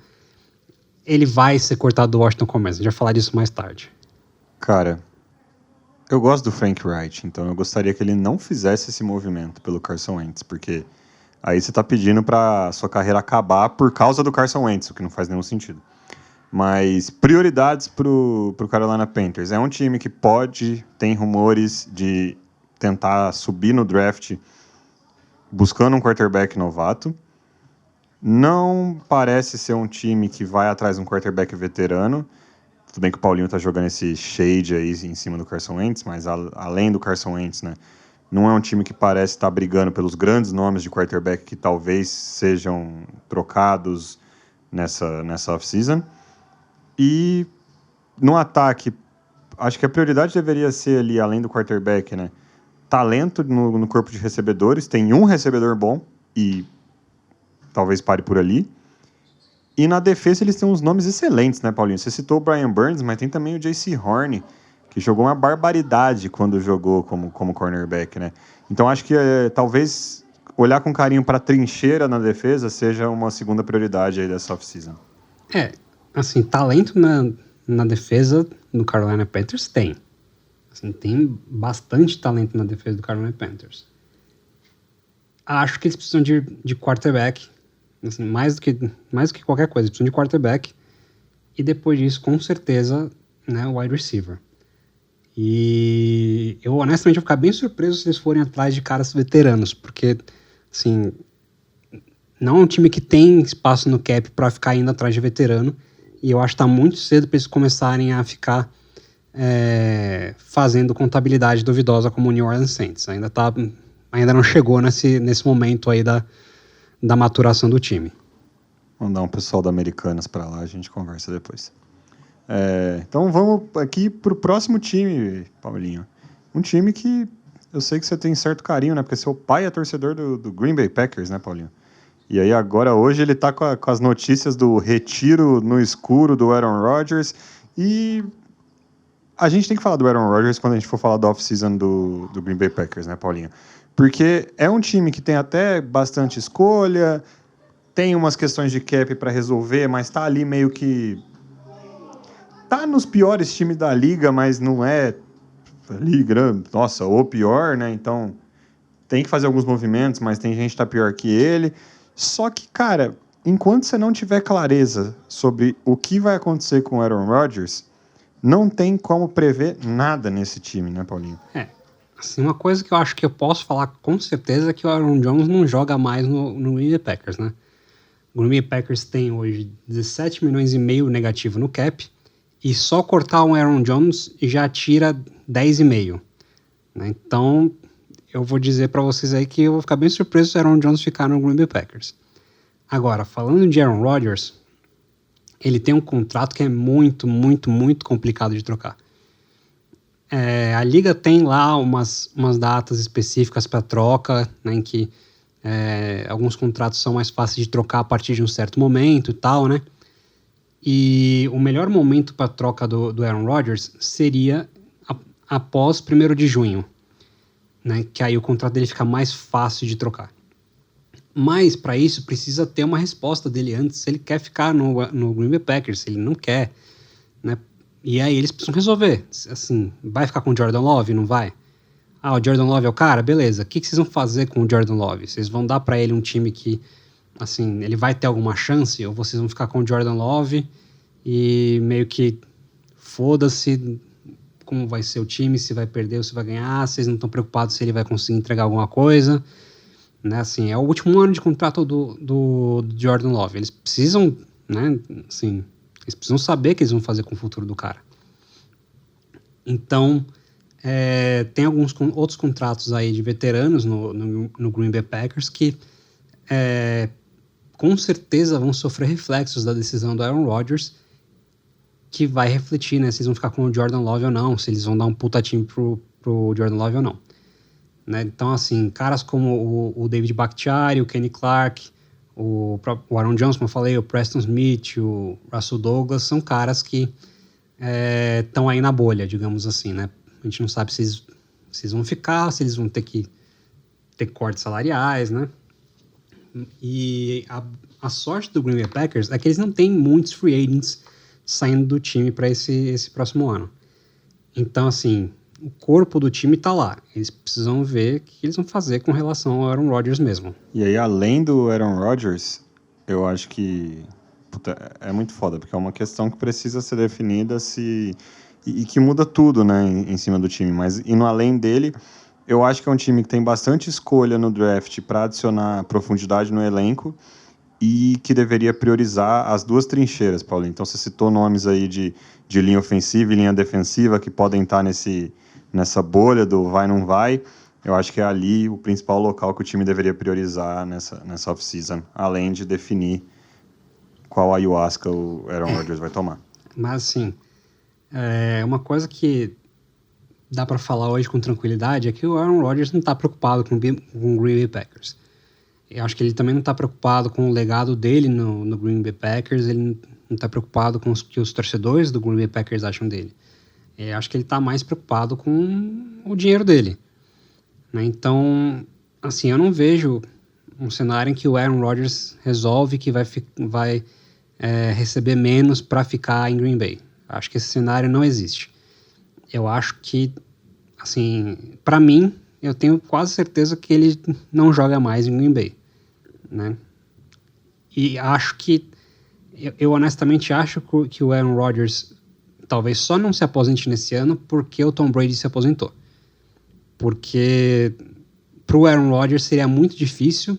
ele vai ser cortado do Washington Commanders. A gente vai falar disso mais tarde. Cara, eu gosto do Frank Reich, então eu gostaria que ele não fizesse esse movimento pelo Carson Wentz, porque aí você tá pedindo pra sua carreira acabar por causa do Carson Wentz, o que não faz nenhum sentido. Mas prioridades pro Carolina Panthers. É um time que tem rumores de tentar subir no draft buscando um quarterback novato. Não parece ser um time que vai atrás de um quarterback veterano. Tudo bem que o Paulinho tá jogando esse shade aí em cima do Carson Wentz, mas além do Carson Wentz, né, não é um time que parece estar brigando pelos grandes nomes de quarterback que talvez sejam trocados nessa off-season. E no ataque, acho que a prioridade deveria ser ali, além do quarterback, né, talento no corpo de recebedores. Tem um recebedor bom e talvez pare por ali. E na defesa eles têm uns nomes excelentes, né, Paulinho? Você citou o Brian Burns, mas tem também o J.C. Horn, que jogou uma barbaridade quando jogou como cornerback, né? Então acho que talvez olhar com carinho para a trincheira na defesa seja uma segunda prioridade aí dessa off-season. Assim, talento na defesa do Carolina Panthers tem. Assim, tem bastante talento na defesa do Carolina Panthers. Acho que eles precisam de quarterback, assim, mais do que qualquer coisa, eles precisam de quarterback, e depois disso, com certeza, né, wide receiver. E eu honestamente vou ficar bem surpreso se eles forem atrás de caras veteranos, porque, assim, não é um time que tem espaço no cap para ficar indo atrás de veterano, e eu acho que está muito cedo para eles começarem a ficar fazendo contabilidade duvidosa como o New Orleans Saints. Ainda não chegou nesse momento aí da maturação do time. Vamos dar um pessoal da Americanas para lá, a gente conversa depois. Então vamos aqui pro próximo time, Paulinho. Um time que eu sei que você tem certo carinho, né? Porque seu pai é torcedor do Green Bay Packers, né, Paulinho? E aí agora, hoje, ele tá com as notícias do retiro no escuro do Aaron Rodgers. E a gente tem que falar do Aaron Rodgers quando a gente for falar da off-season do Green Bay Packers, né, Paulinho? Porque é um time que tem até bastante escolha, tem umas questões de cap para resolver, mas tá ali meio que... Tá nos piores times da liga, mas não é ali grande, nossa, o pior, né? Então tem que fazer alguns movimentos, mas tem gente que tá pior que ele. Só que, cara, enquanto você não tiver clareza sobre o que vai acontecer com o Aaron Rodgers, não tem como prever nada nesse time, né, Paulinho? Assim, uma coisa que eu acho que eu posso falar com certeza é que o Aaron Jones não joga mais no Green Bay Packers, né? O Green Bay Packers tem hoje 17 milhões e meio negativo no cap, e só cortar o Aaron Jones já tira 10,5, né? Então, eu vou dizer para vocês aí que eu vou ficar bem surpreso se o Aaron Jones ficar no Green Bay Packers. Agora, falando de Aaron Rodgers, ele tem um contrato que é muito, muito, muito complicado de trocar. A liga tem lá umas datas específicas para troca, né, em que Alguns contratos são mais fáceis de trocar a partir de um certo momento e tal, né? E o melhor momento para a troca do Aaron Rodgers seria após 1º de junho, né? Que aí o contrato dele fica mais fácil de trocar. Mas, para isso, precisa ter uma resposta dele antes, se ele quer ficar no Green Bay Packers, se ele não quer, né? E aí eles precisam resolver. Assim, vai ficar com o Jordan Love? Não vai? Ah, o Jordan Love é o cara? Beleza. O que vocês vão fazer com o Jordan Love? Vocês vão dar para ele um time que, assim, ele vai ter alguma chance? Ou vocês vão ficar com o Jordan Love e meio que foda-se como vai ser o time, se vai perder ou se vai ganhar, vocês não estão preocupados se ele vai conseguir entregar alguma coisa, né? Assim, é o último ano de contrato do Jordan Love. Eles precisam, né? Assim, eles precisam saber o que eles vão fazer com o futuro do cara. Então, tem alguns outros contratos aí de veteranos no Green Bay Packers que com certeza vão sofrer reflexos da decisão do Aaron Rodgers, que vai refletir, né, se eles vão ficar com o Jordan Love ou não, se eles vão dar um puta time pro Jordan Love ou não. Né? Então, assim, caras como o David Bakhtiari, o Kenny Clark, o Aaron Jones, como eu falei, o Preston Smith, o Russell Douglas, são caras que estão aí na bolha, digamos assim, né? A gente não sabe se eles vão ficar, se eles vão ter que ter cortes salariais, né? E a sorte do Green Bay Packers é que eles não têm muitos free agents saindo do time para esse próximo ano. Então, assim, o corpo do time tá lá. Eles precisam ver o que eles vão fazer com relação ao Aaron Rodgers mesmo. E aí, além do Aaron Rodgers, eu acho que é muito foda, porque é uma questão que precisa ser definida e que muda tudo, né, em cima do time. Mas, indo além dele, eu acho que é um time que tem bastante escolha no draft para adicionar profundidade no elenco e que deveria priorizar as duas trincheiras, Paulinho. Então, você citou nomes aí de linha ofensiva e linha defensiva que podem estar nessa bolha do vai, não vai. Eu acho que é ali o principal local que o time deveria priorizar nessa off-season, além de definir qual ayahuasca o Aaron Rodgers vai tomar. Mas, assim, uma coisa que dá para falar hoje com tranquilidade é que o Aaron Rodgers não está preocupado com o Green Bay Packers. Eu acho que ele também não está preocupado com o legado dele no Green Bay Packers, ele não está preocupado com o que os torcedores do Green Bay Packers acham dele. Eu acho que ele está mais preocupado com o dinheiro dele. Né? Então, assim, eu não vejo um cenário em que o Aaron Rodgers resolve que vai receber menos para ficar em Green Bay. Acho que esse cenário não existe. Eu acho que, assim, para mim, eu tenho quase certeza que ele não joga mais em Green Bay, né? E acho que, eu honestamente acho que o Aaron Rodgers talvez só não se aposente nesse ano porque o Tom Brady se aposentou. Porque pro Aaron Rodgers seria muito difícil,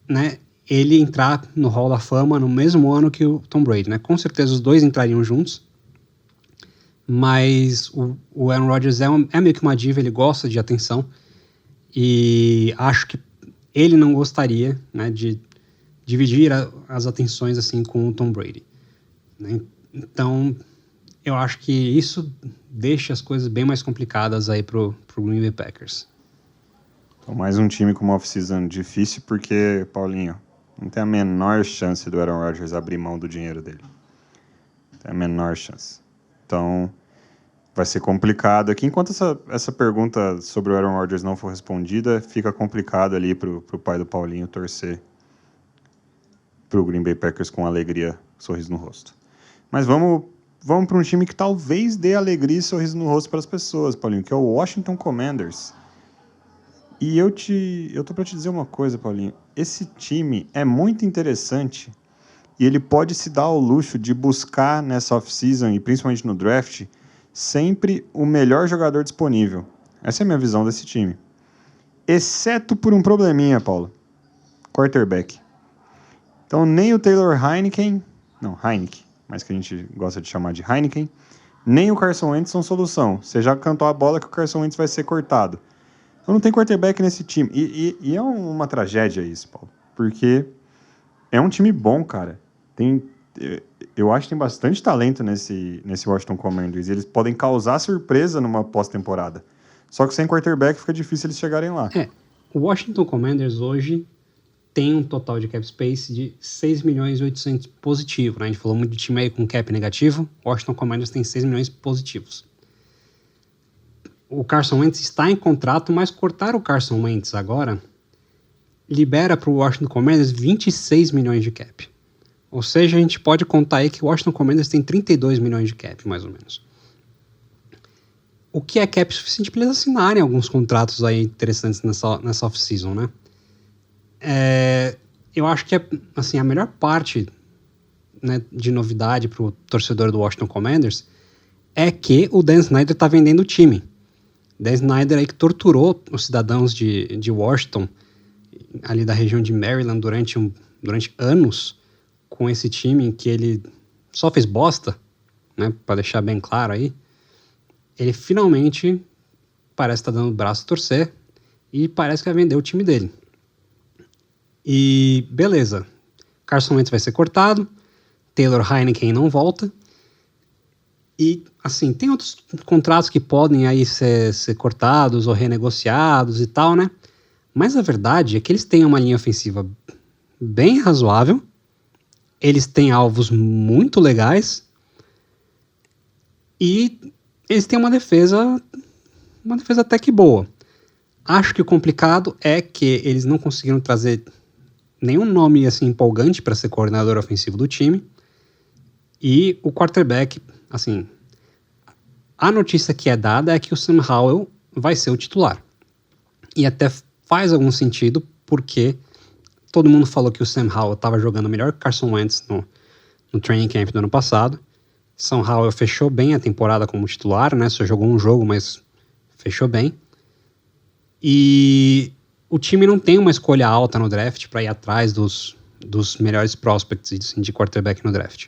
né, ele entrar no Hall da Fama no mesmo ano que o Tom Brady, né? Com certeza os dois entrariam juntos, mas o Aaron Rodgers é meio que uma diva, ele gosta de atenção, e acho que ele não gostaria, né, de dividir as atenções assim com o Tom Brady. Né? Então, eu acho que isso deixa as coisas bem mais complicadas aí pro Green Bay Packers. Então, mais um time com uma off-season difícil, porque, Paulinho, não tem a menor chance do Aaron Rodgers abrir mão do dinheiro dele. Não tem a menor chance. Então, vai ser complicado aqui. Enquanto essa pergunta sobre o Aaron Rodgers não for respondida, fica complicado ali pro pai do Paulinho torcer pro Green Bay Packers com alegria, sorriso no rosto. Mas vamos para um time que talvez dê alegria e sorriso no rosto para as pessoas, Paulinho, que é o Washington Commanders. E eu tô para te dizer uma coisa, Paulinho. Esse time é muito interessante e ele pode se dar ao luxo de buscar nessa off-season e principalmente no draft sempre o melhor jogador disponível. Essa é a minha visão desse time. Exceto por um probleminha, Paulo. Quarterback. Então, nem o Taylor Heineke, mas que a gente gosta de chamar de Heineken, nem o Carson Wentz são solução. Você já cantou a bola que o Carson Wentz vai ser cortado. Então, não tem quarterback nesse time. E é uma tragédia isso, Paulo. Porque é um time bom, cara. Eu acho que tem bastante talento nesse Washington Commanders. E eles podem causar surpresa numa pós-temporada. Só que sem quarterback fica difícil eles chegarem lá. O Washington Commanders hoje tem um total de cap space de 6 milhões e 800 positivo, né? A gente falou muito de time aí com cap negativo, o Washington Commanders tem 6 milhões positivos. O Carson Wentz está em contrato, mas cortar o Carson Wentz agora libera para o Washington Commanders 26 milhões de cap. Ou seja, a gente pode contar aí que o Washington Commanders tem 32 milhões de cap, mais ou menos. O que é cap suficiente para eles assinarem alguns contratos aí interessantes nessa off-season, né? Eu acho que assim, a melhor parte, né, de novidade para o torcedor do Washington Commanders é que o Dan Snyder está vendendo o time. Dan Snyder aí que torturou os cidadãos de Washington, ali da região de Maryland, durante anos, com esse time em que ele só fez bosta, né, para deixar bem claro aí. Ele finalmente parece estar dando o braço a torcer e parece que vai vender o time dele. E beleza, Carson Wentz vai ser cortado, Taylor Heinicke não volta, e assim, tem outros contratos que podem aí ser cortados ou renegociados e tal, né? Mas a verdade é que eles têm uma linha ofensiva bem razoável, eles têm alvos muito legais e eles têm uma defesa até que boa. Acho que o complicado é que eles não conseguiram trazer nenhum nome assim empolgante para ser coordenador ofensivo do time. E o quarterback, assim, a notícia que é dada é que o Sam Howell vai ser o titular. E até faz algum sentido, porque todo mundo falou que o Sam Howell estava jogando melhor que Carson Wentz no training camp do ano passado. Sam Howell fechou bem a temporada como titular, né? Só jogou um jogo, mas fechou bem. E o time não tem uma escolha alta no draft para ir atrás dos melhores prospects de quarterback no draft.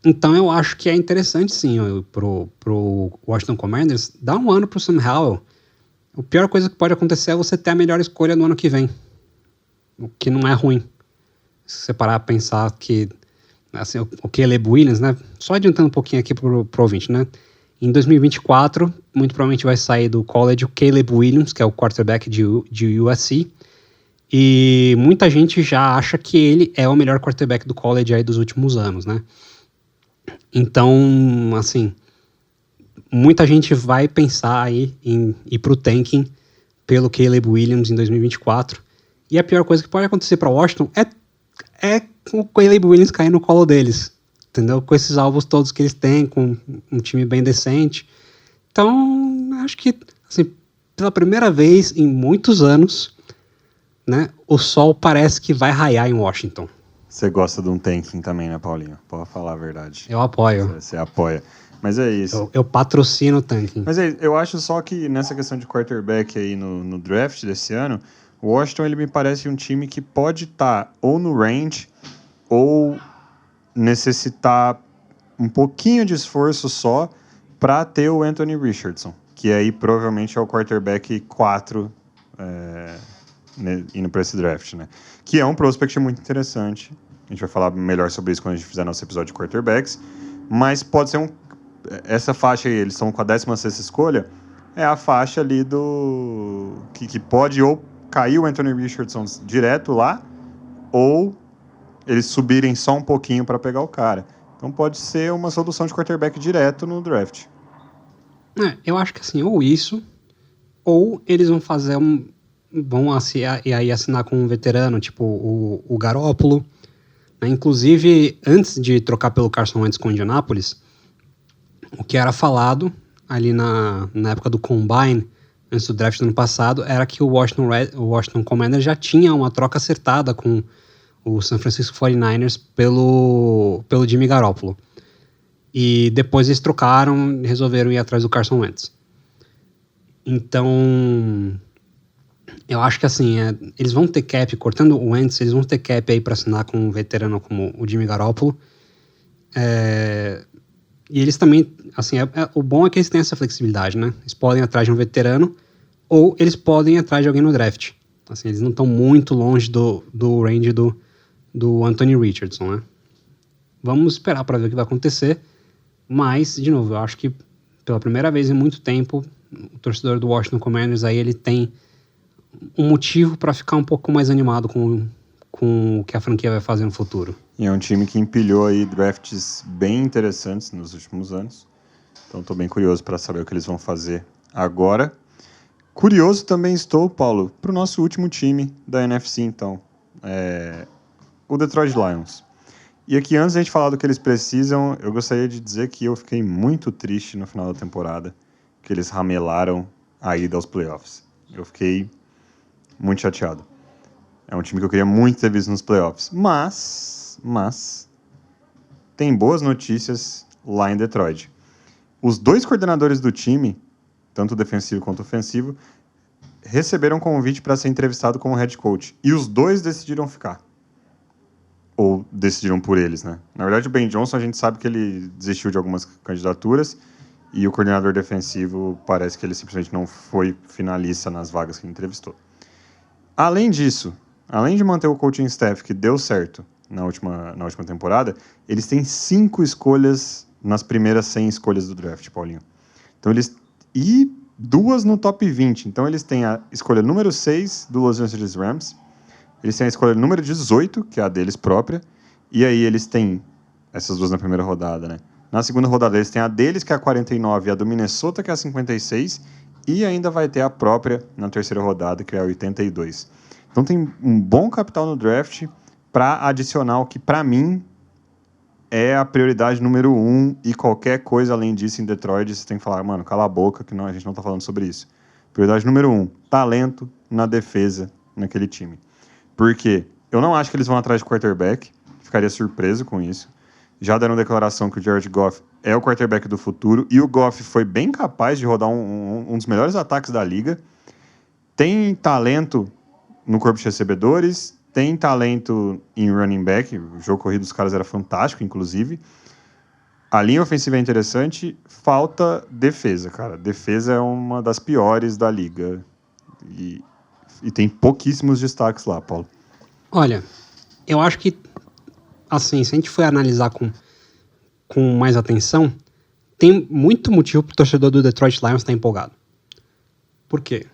Então eu acho que é interessante sim pro Washington Commanders dar um ano pro Sam Howell. A pior coisa que pode acontecer é você ter a melhor escolha no ano que vem. O que não é ruim. Se você parar a pensar que assim, o Caleb Williams, né? Só adiantando um pouquinho aqui pro ouvinte, né? Em 2024, muito provavelmente vai sair do college o Caleb Williams, que é o quarterback de USC. E muita gente já acha que ele é o melhor quarterback do college aí dos últimos anos, né? Então, assim, muita gente vai pensar aí em ir pro tanking pelo Caleb Williams em 2024. E a pior coisa que pode acontecer para Washington é o Caleb Williams cair no colo deles, entendeu? Com esses alvos todos que eles têm, com um time bem decente. Então, acho que, assim, pela primeira vez em muitos anos, né, o sol parece que vai raiar em Washington. Você gosta de um tanking também, né, Paulinho? Pode falar a verdade. Eu apoio. Você apoia. Mas é isso. Eu patrocino o tanking. Mas eu acho só que nessa questão de quarterback aí no draft desse ano, o Washington, ele me parece um time que pode estar ou no range ou necessitar um pouquinho de esforço só para ter o Anthony Richardson, que aí provavelmente é o quarterback 4 indo para esse draft, né? Que é um prospect muito interessante. A gente vai falar melhor sobre isso quando a gente fizer nosso episódio de quarterbacks, mas pode ser essa faixa aí, eles estão com a 16ª escolha, é a faixa ali que pode ou cair o Anthony Richardson direto lá, ou eles subirem só um pouquinho para pegar o cara. Então pode ser uma solução de quarterback direto no draft. Eu acho que assim, ou isso, ou eles vão fazer vão aí assinar com um veterano, tipo o Garoppolo, né? Inclusive, antes de trocar pelo Carson Wentz com o Indianapolis, o que era falado ali na época do Combine, antes do draft do ano passado, era que o Washington Commanders já tinha uma troca acertada com o San Francisco 49ers pelo Jimmy Garoppolo. E depois eles trocaram e resolveram ir atrás do Carson Wentz. Então, eu acho que assim, eles vão ter cap, cortando o Wentz, eles vão ter cap aí para assinar com um veterano como o Jimmy Garoppolo. E eles também, assim, o bom é que eles têm essa flexibilidade, né? Eles podem ir atrás de um veterano ou eles podem ir atrás de alguém no draft. Assim, eles não estão muito longe do range do Anthony Richardson, né? Vamos esperar para ver o que vai acontecer. Mas, de novo, eu acho que pela primeira vez em muito tempo, o torcedor do Washington Commanders aí, ele tem um motivo para ficar um pouco mais animado com o que a franquia vai fazer no futuro. E é um time que empilhou aí drafts bem interessantes nos últimos anos. Então estou bem curioso para saber o que eles vão fazer agora. Curioso também estou, Paulo, para o nosso último time da NFC, então. O Detroit Lions. E aqui, antes de a gente falar do que eles precisam, eu gostaria de dizer que eu fiquei muito triste no final da temporada, que eles ramelaram a ida aos playoffs. Eu fiquei muito chateado. É um time que eu queria muito ter visto nos playoffs. Mas tem boas notícias lá em Detroit. Os dois coordenadores do time, tanto defensivo quanto ofensivo, receberam convite para ser entrevistado como head coach. E os dois decidiram ficar. Ou decidiram por eles, né? Na verdade, o Ben Johnson, a gente sabe que ele desistiu de algumas candidaturas e o coordenador defensivo parece que ele simplesmente não foi finalista nas vagas que ele entrevistou. Além disso, além de manter o coaching staff que deu certo na última temporada, eles têm 5 escolhas nas primeiras 100 escolhas do draft, Paulinho. Então e 2 no top 20. Então eles têm a escolha número 6 do Los Angeles Rams, eles têm a escolha número 18, que é a deles própria, e aí eles têm essas 2 na primeira rodada, né? Na segunda rodada eles têm a deles, que é a 49, e a do Minnesota, que é a 56, e ainda vai ter a própria na terceira rodada, que é a 82. Então tem um bom capital no draft para adicionar o que, para mim, é a prioridade número 1, e qualquer coisa além disso em Detroit, você tem que falar, mano, cala a boca, que a gente não tá falando sobre isso. Prioridade número 1, talento na defesa naquele time. Porque eu não acho que eles vão atrás de quarterback, ficaria surpreso com isso. Já deram declaração que o Jared Goff é o quarterback do futuro, e o Goff foi bem capaz de rodar um dos melhores ataques da liga. Tem talento no corpo de recebedores, tem talento em running back, o jogo corrido dos caras era fantástico, inclusive. A linha ofensiva é interessante, falta defesa, cara. Defesa é uma das piores da liga. E tem pouquíssimos destaques lá, Paulo. Olha, eu acho que, assim, se a gente for analisar com mais atenção, tem muito motivo pro torcedor do Detroit Lions estar empolgado. Por quê?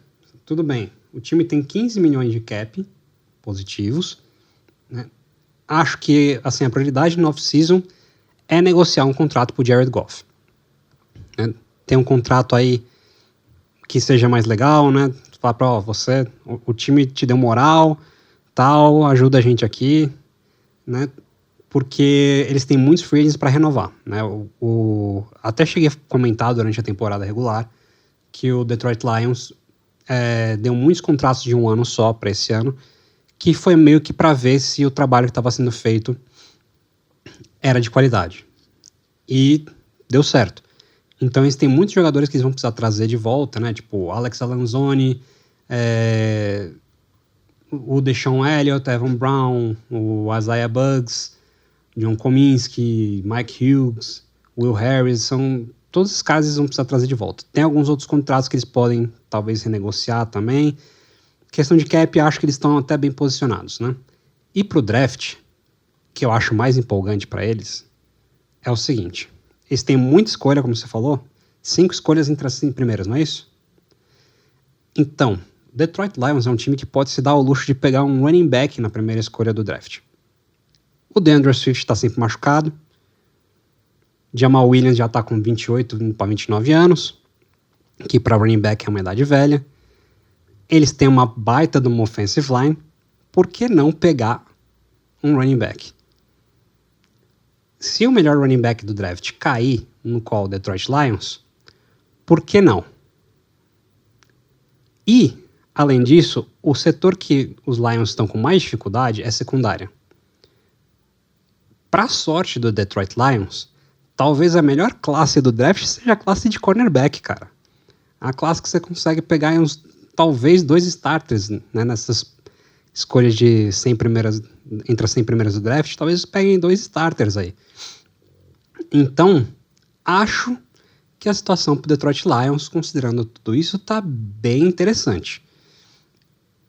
Tudo bem, o time tem 15 milhões de cap positivos, né? Acho que, assim, a prioridade no off-season é negociar um contrato pro Jared Goff. Né? Tem um contrato aí que seja mais legal, né? Falar pra, o time te deu moral, tal, ajuda a gente aqui, né? Porque eles têm muitos free agents para renovar, né? Até cheguei a comentar durante a temporada regular que o Detroit Lions deu muitos contratos de 1 ano só para esse ano, que foi meio que para ver se o trabalho que estava sendo feito era de qualidade. E deu certo. Então eles têm muitos jogadores que eles vão precisar trazer de volta, né? Tipo Alex Alanzoni, o Deshaun Elliott, Evan Brown, o Isaiah Buggs, John Cominsky, Mike Hughes, Will Harris, todos esses caras eles vão precisar trazer de volta. Tem alguns outros contratos que eles podem talvez renegociar também. Questão de cap, acho que eles estão até bem posicionados, né? E pro draft, que eu acho mais empolgante para eles, é o seguinte: eles têm muita escolha, como você falou, 5 escolhas entre as 5 primeiras, não é isso? Então, Detroit Lions é um time que pode se dar ao luxo de pegar um running back na primeira escolha do draft. O DeAndre Swift está sempre machucado. Jamal Williams já está com 28 para 29 anos, que para running back é uma idade velha. Eles têm uma baita de uma offensive line. Por que não pegar um running back? Se o melhor running back do draft cair no call Detroit Lions, por que não? E, além disso, o setor que os Lions estão com mais dificuldade é secundária. Para a sorte do Detroit Lions, talvez a melhor classe do draft seja a classe de cornerback, cara. A classe que você consegue pegar em talvez 2 starters, né, nessas escolhas de 100 primeiras, entre as 100 primeiras do draft, talvez peguem 2 starters aí. Então, acho que a situação para o Detroit Lions, considerando tudo isso, está bem interessante.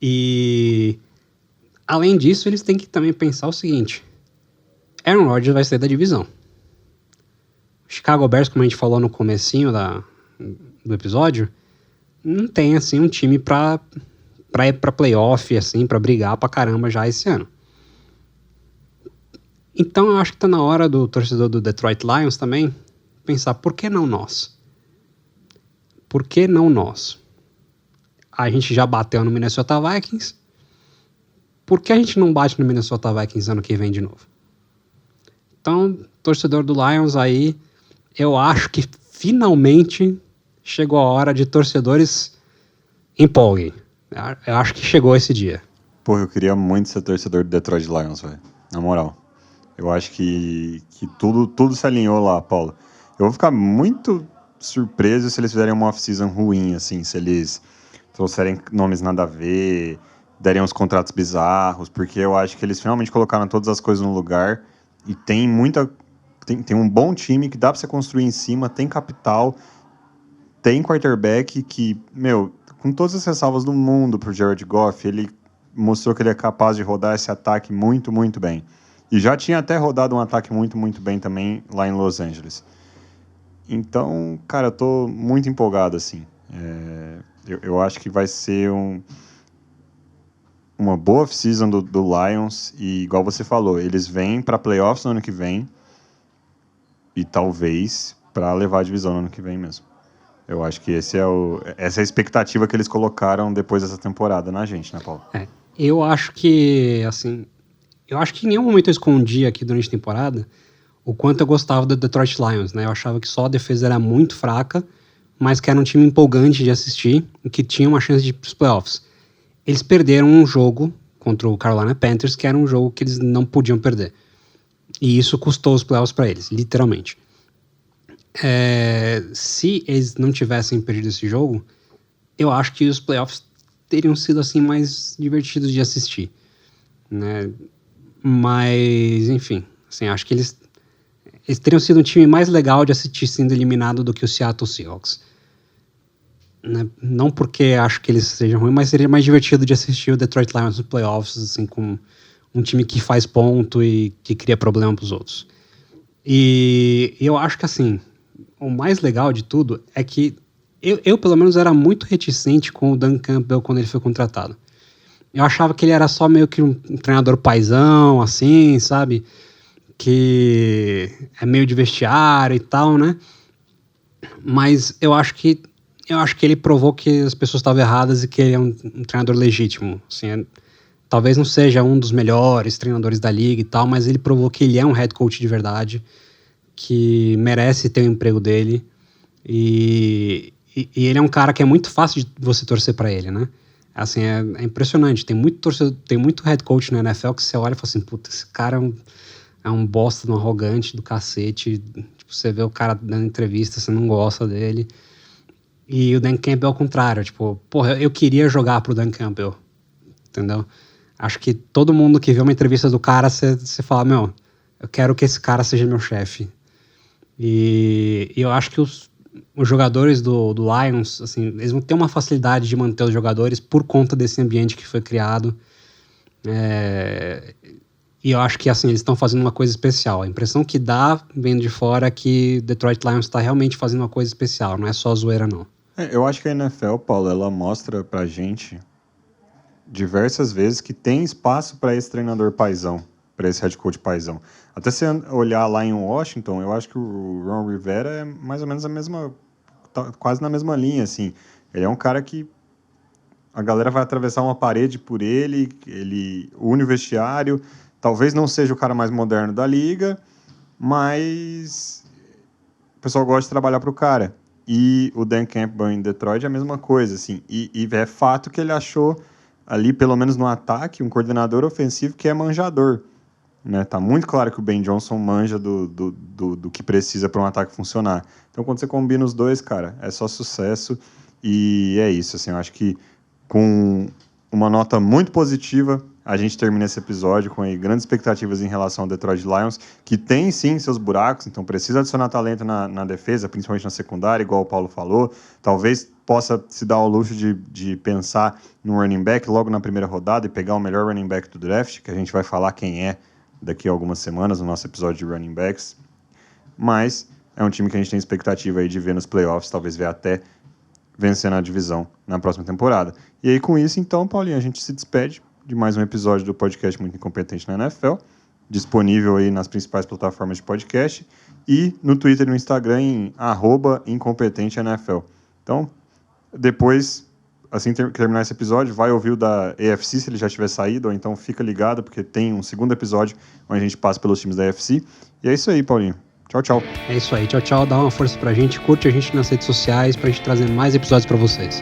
E, além disso, eles têm que também pensar o seguinte: Aaron Rodgers vai sair da divisão. Chicago Bears, como a gente falou no comecinho do episódio, não tem assim um time para pra ir pra playoff, assim, pra brigar pra caramba já esse ano. Então eu acho que tá na hora do torcedor do Detroit Lions também pensar, por que não nós? Por que não nós? A gente já bateu no Minnesota Vikings, por que a gente não bate no Minnesota Vikings ano que vem de novo? Então, torcedor do Lions aí, eu acho que finalmente chegou a hora de torcedores empolguem. Eu acho que chegou esse dia. Pô, eu queria muito ser torcedor do Detroit Lions, velho. Na moral. Eu acho que tudo se alinhou lá, Paulo. Eu vou ficar muito surpreso se eles fizerem uma off-season ruim, assim, se eles trouxerem nomes nada a ver, derem uns contratos bizarros, porque eu acho que eles finalmente colocaram todas as coisas no lugar e tem um bom time que dá pra você construir em cima, tem capital, tem quarterback que, meu, com todas as ressalvas do mundo pro Jared Goff, ele mostrou que ele é capaz de rodar esse ataque muito, muito bem. E já tinha até rodado um ataque muito, muito bem também lá em Los Angeles. Então, cara, eu tô muito empolgado, assim. Eu acho que vai ser uma boa off-season do Lions. E, igual você falou, eles vêm para playoffs no ano que vem e talvez para levar a divisão no ano que vem mesmo. Eu acho que essa é a expectativa que eles colocaram depois dessa temporada na gente, né, Paulo? Eu acho que, assim... Eu acho que em nenhum momento eu escondi aqui durante a temporada o quanto eu gostava do Detroit Lions, né? Eu achava que só a defesa era muito fraca, mas que era um time empolgante de assistir e que tinha uma chance de ir pros playoffs. Eles perderam um jogo contra o Carolina Panthers, que era um jogo que eles não podiam perder. E isso custou os playoffs para eles, literalmente. Se eles não tivessem perdido esse jogo, eu acho que os playoffs teriam sido assim mais divertidos de assistir, né? Mas, enfim, assim, acho que eles teriam sido um time mais legal de assistir sendo eliminado do que o Seattle Seahawks. Né? Não porque acho que eles sejam ruins, mas seria mais divertido de assistir o Detroit Lions nos playoffs, assim, com um time que faz ponto e que cria problema para os outros. E eu acho que, assim, o mais legal de tudo é que eu pelo menos, era muito reticente com o Dan Campbell quando ele foi contratado. Eu achava que ele era só meio que um treinador paizão, assim, sabe? Que é meio de vestiário e tal, né? Mas eu acho que ele provou que as pessoas estavam erradas e que ele é um treinador legítimo. Assim, talvez não seja um dos melhores treinadores da liga e tal, mas ele provou que ele é um head coach de verdade, que merece ter o emprego dele. E ele é um cara que é muito fácil de você torcer para ele, né? Assim, é impressionante. Tem muito head coach na NFL que você olha e fala assim, puta, esse cara é um bosta, um arrogante do cacete. Tipo, você vê o cara dando entrevista, você não gosta dele. E o Dan Campbell ao contrário, tipo, porra, eu queria jogar pro Dan Campbell, entendeu? Acho que todo mundo que vê uma entrevista do cara, você fala, meu, eu quero que esse cara seja meu chefe. E eu acho que os jogadores do Lions, assim, eles vão ter uma facilidade de manter os jogadores por conta desse ambiente que foi criado. E eu acho que, assim, eles estão fazendo uma coisa especial. A impressão que dá, vendo de fora, é que Detroit Lions está realmente fazendo uma coisa especial. Não é só zoeira, não. Eu acho que a NFL, Paulo, ela mostra pra gente diversas vezes que tem espaço para esse treinador paizão, para esse head coach paizão. Até se olhar lá em Washington, eu acho que o Ron Rivera é mais ou menos a mesma, quase na mesma linha, assim. Ele é um cara que a galera vai atravessar uma parede por ele une o vestiário, talvez não seja o cara mais moderno da liga, mas o pessoal gosta de trabalhar pro cara. E o Dan Campbell em Detroit é a mesma coisa, assim. E é fato que ele achou ali, pelo menos no ataque, um coordenador ofensivo que é manjador. Né? Tá muito claro que o Ben Johnson manja do que precisa para um ataque funcionar. Então, quando você combina os dois, cara, é só sucesso. E é isso, assim, eu acho que com uma nota muito positiva, a gente termina esse episódio com aí grandes expectativas em relação ao Detroit Lions, que tem sim seus buracos, então precisa adicionar talento na defesa, principalmente na secundária, igual o Paulo falou. Talvez possa se dar ao luxo de pensar num running back logo na primeira rodada e pegar o melhor running back do draft, que a gente vai falar quem é daqui a algumas semanas no nosso episódio de running backs. Mas é um time que a gente tem expectativa aí de ver nos playoffs, talvez ver até vencendo a divisão na próxima temporada. E aí, com isso, então, Paulinho, a gente se despede de mais um episódio do podcast Muito Incompetente na NFL, disponível aí nas principais plataformas de podcast e no Twitter e no Instagram em @incompetenteNFL. Então, depois, assim que terminar esse episódio, vai ouvir o da AFC, se ele já tiver saído, ou então fica ligado, porque tem um segundo episódio onde a gente passa pelos times da AFC. E é isso aí, Paulinho. Tchau, tchau. É isso aí. Tchau, tchau. Dá uma força pra gente. Curte a gente nas redes sociais pra gente trazer mais episódios pra vocês.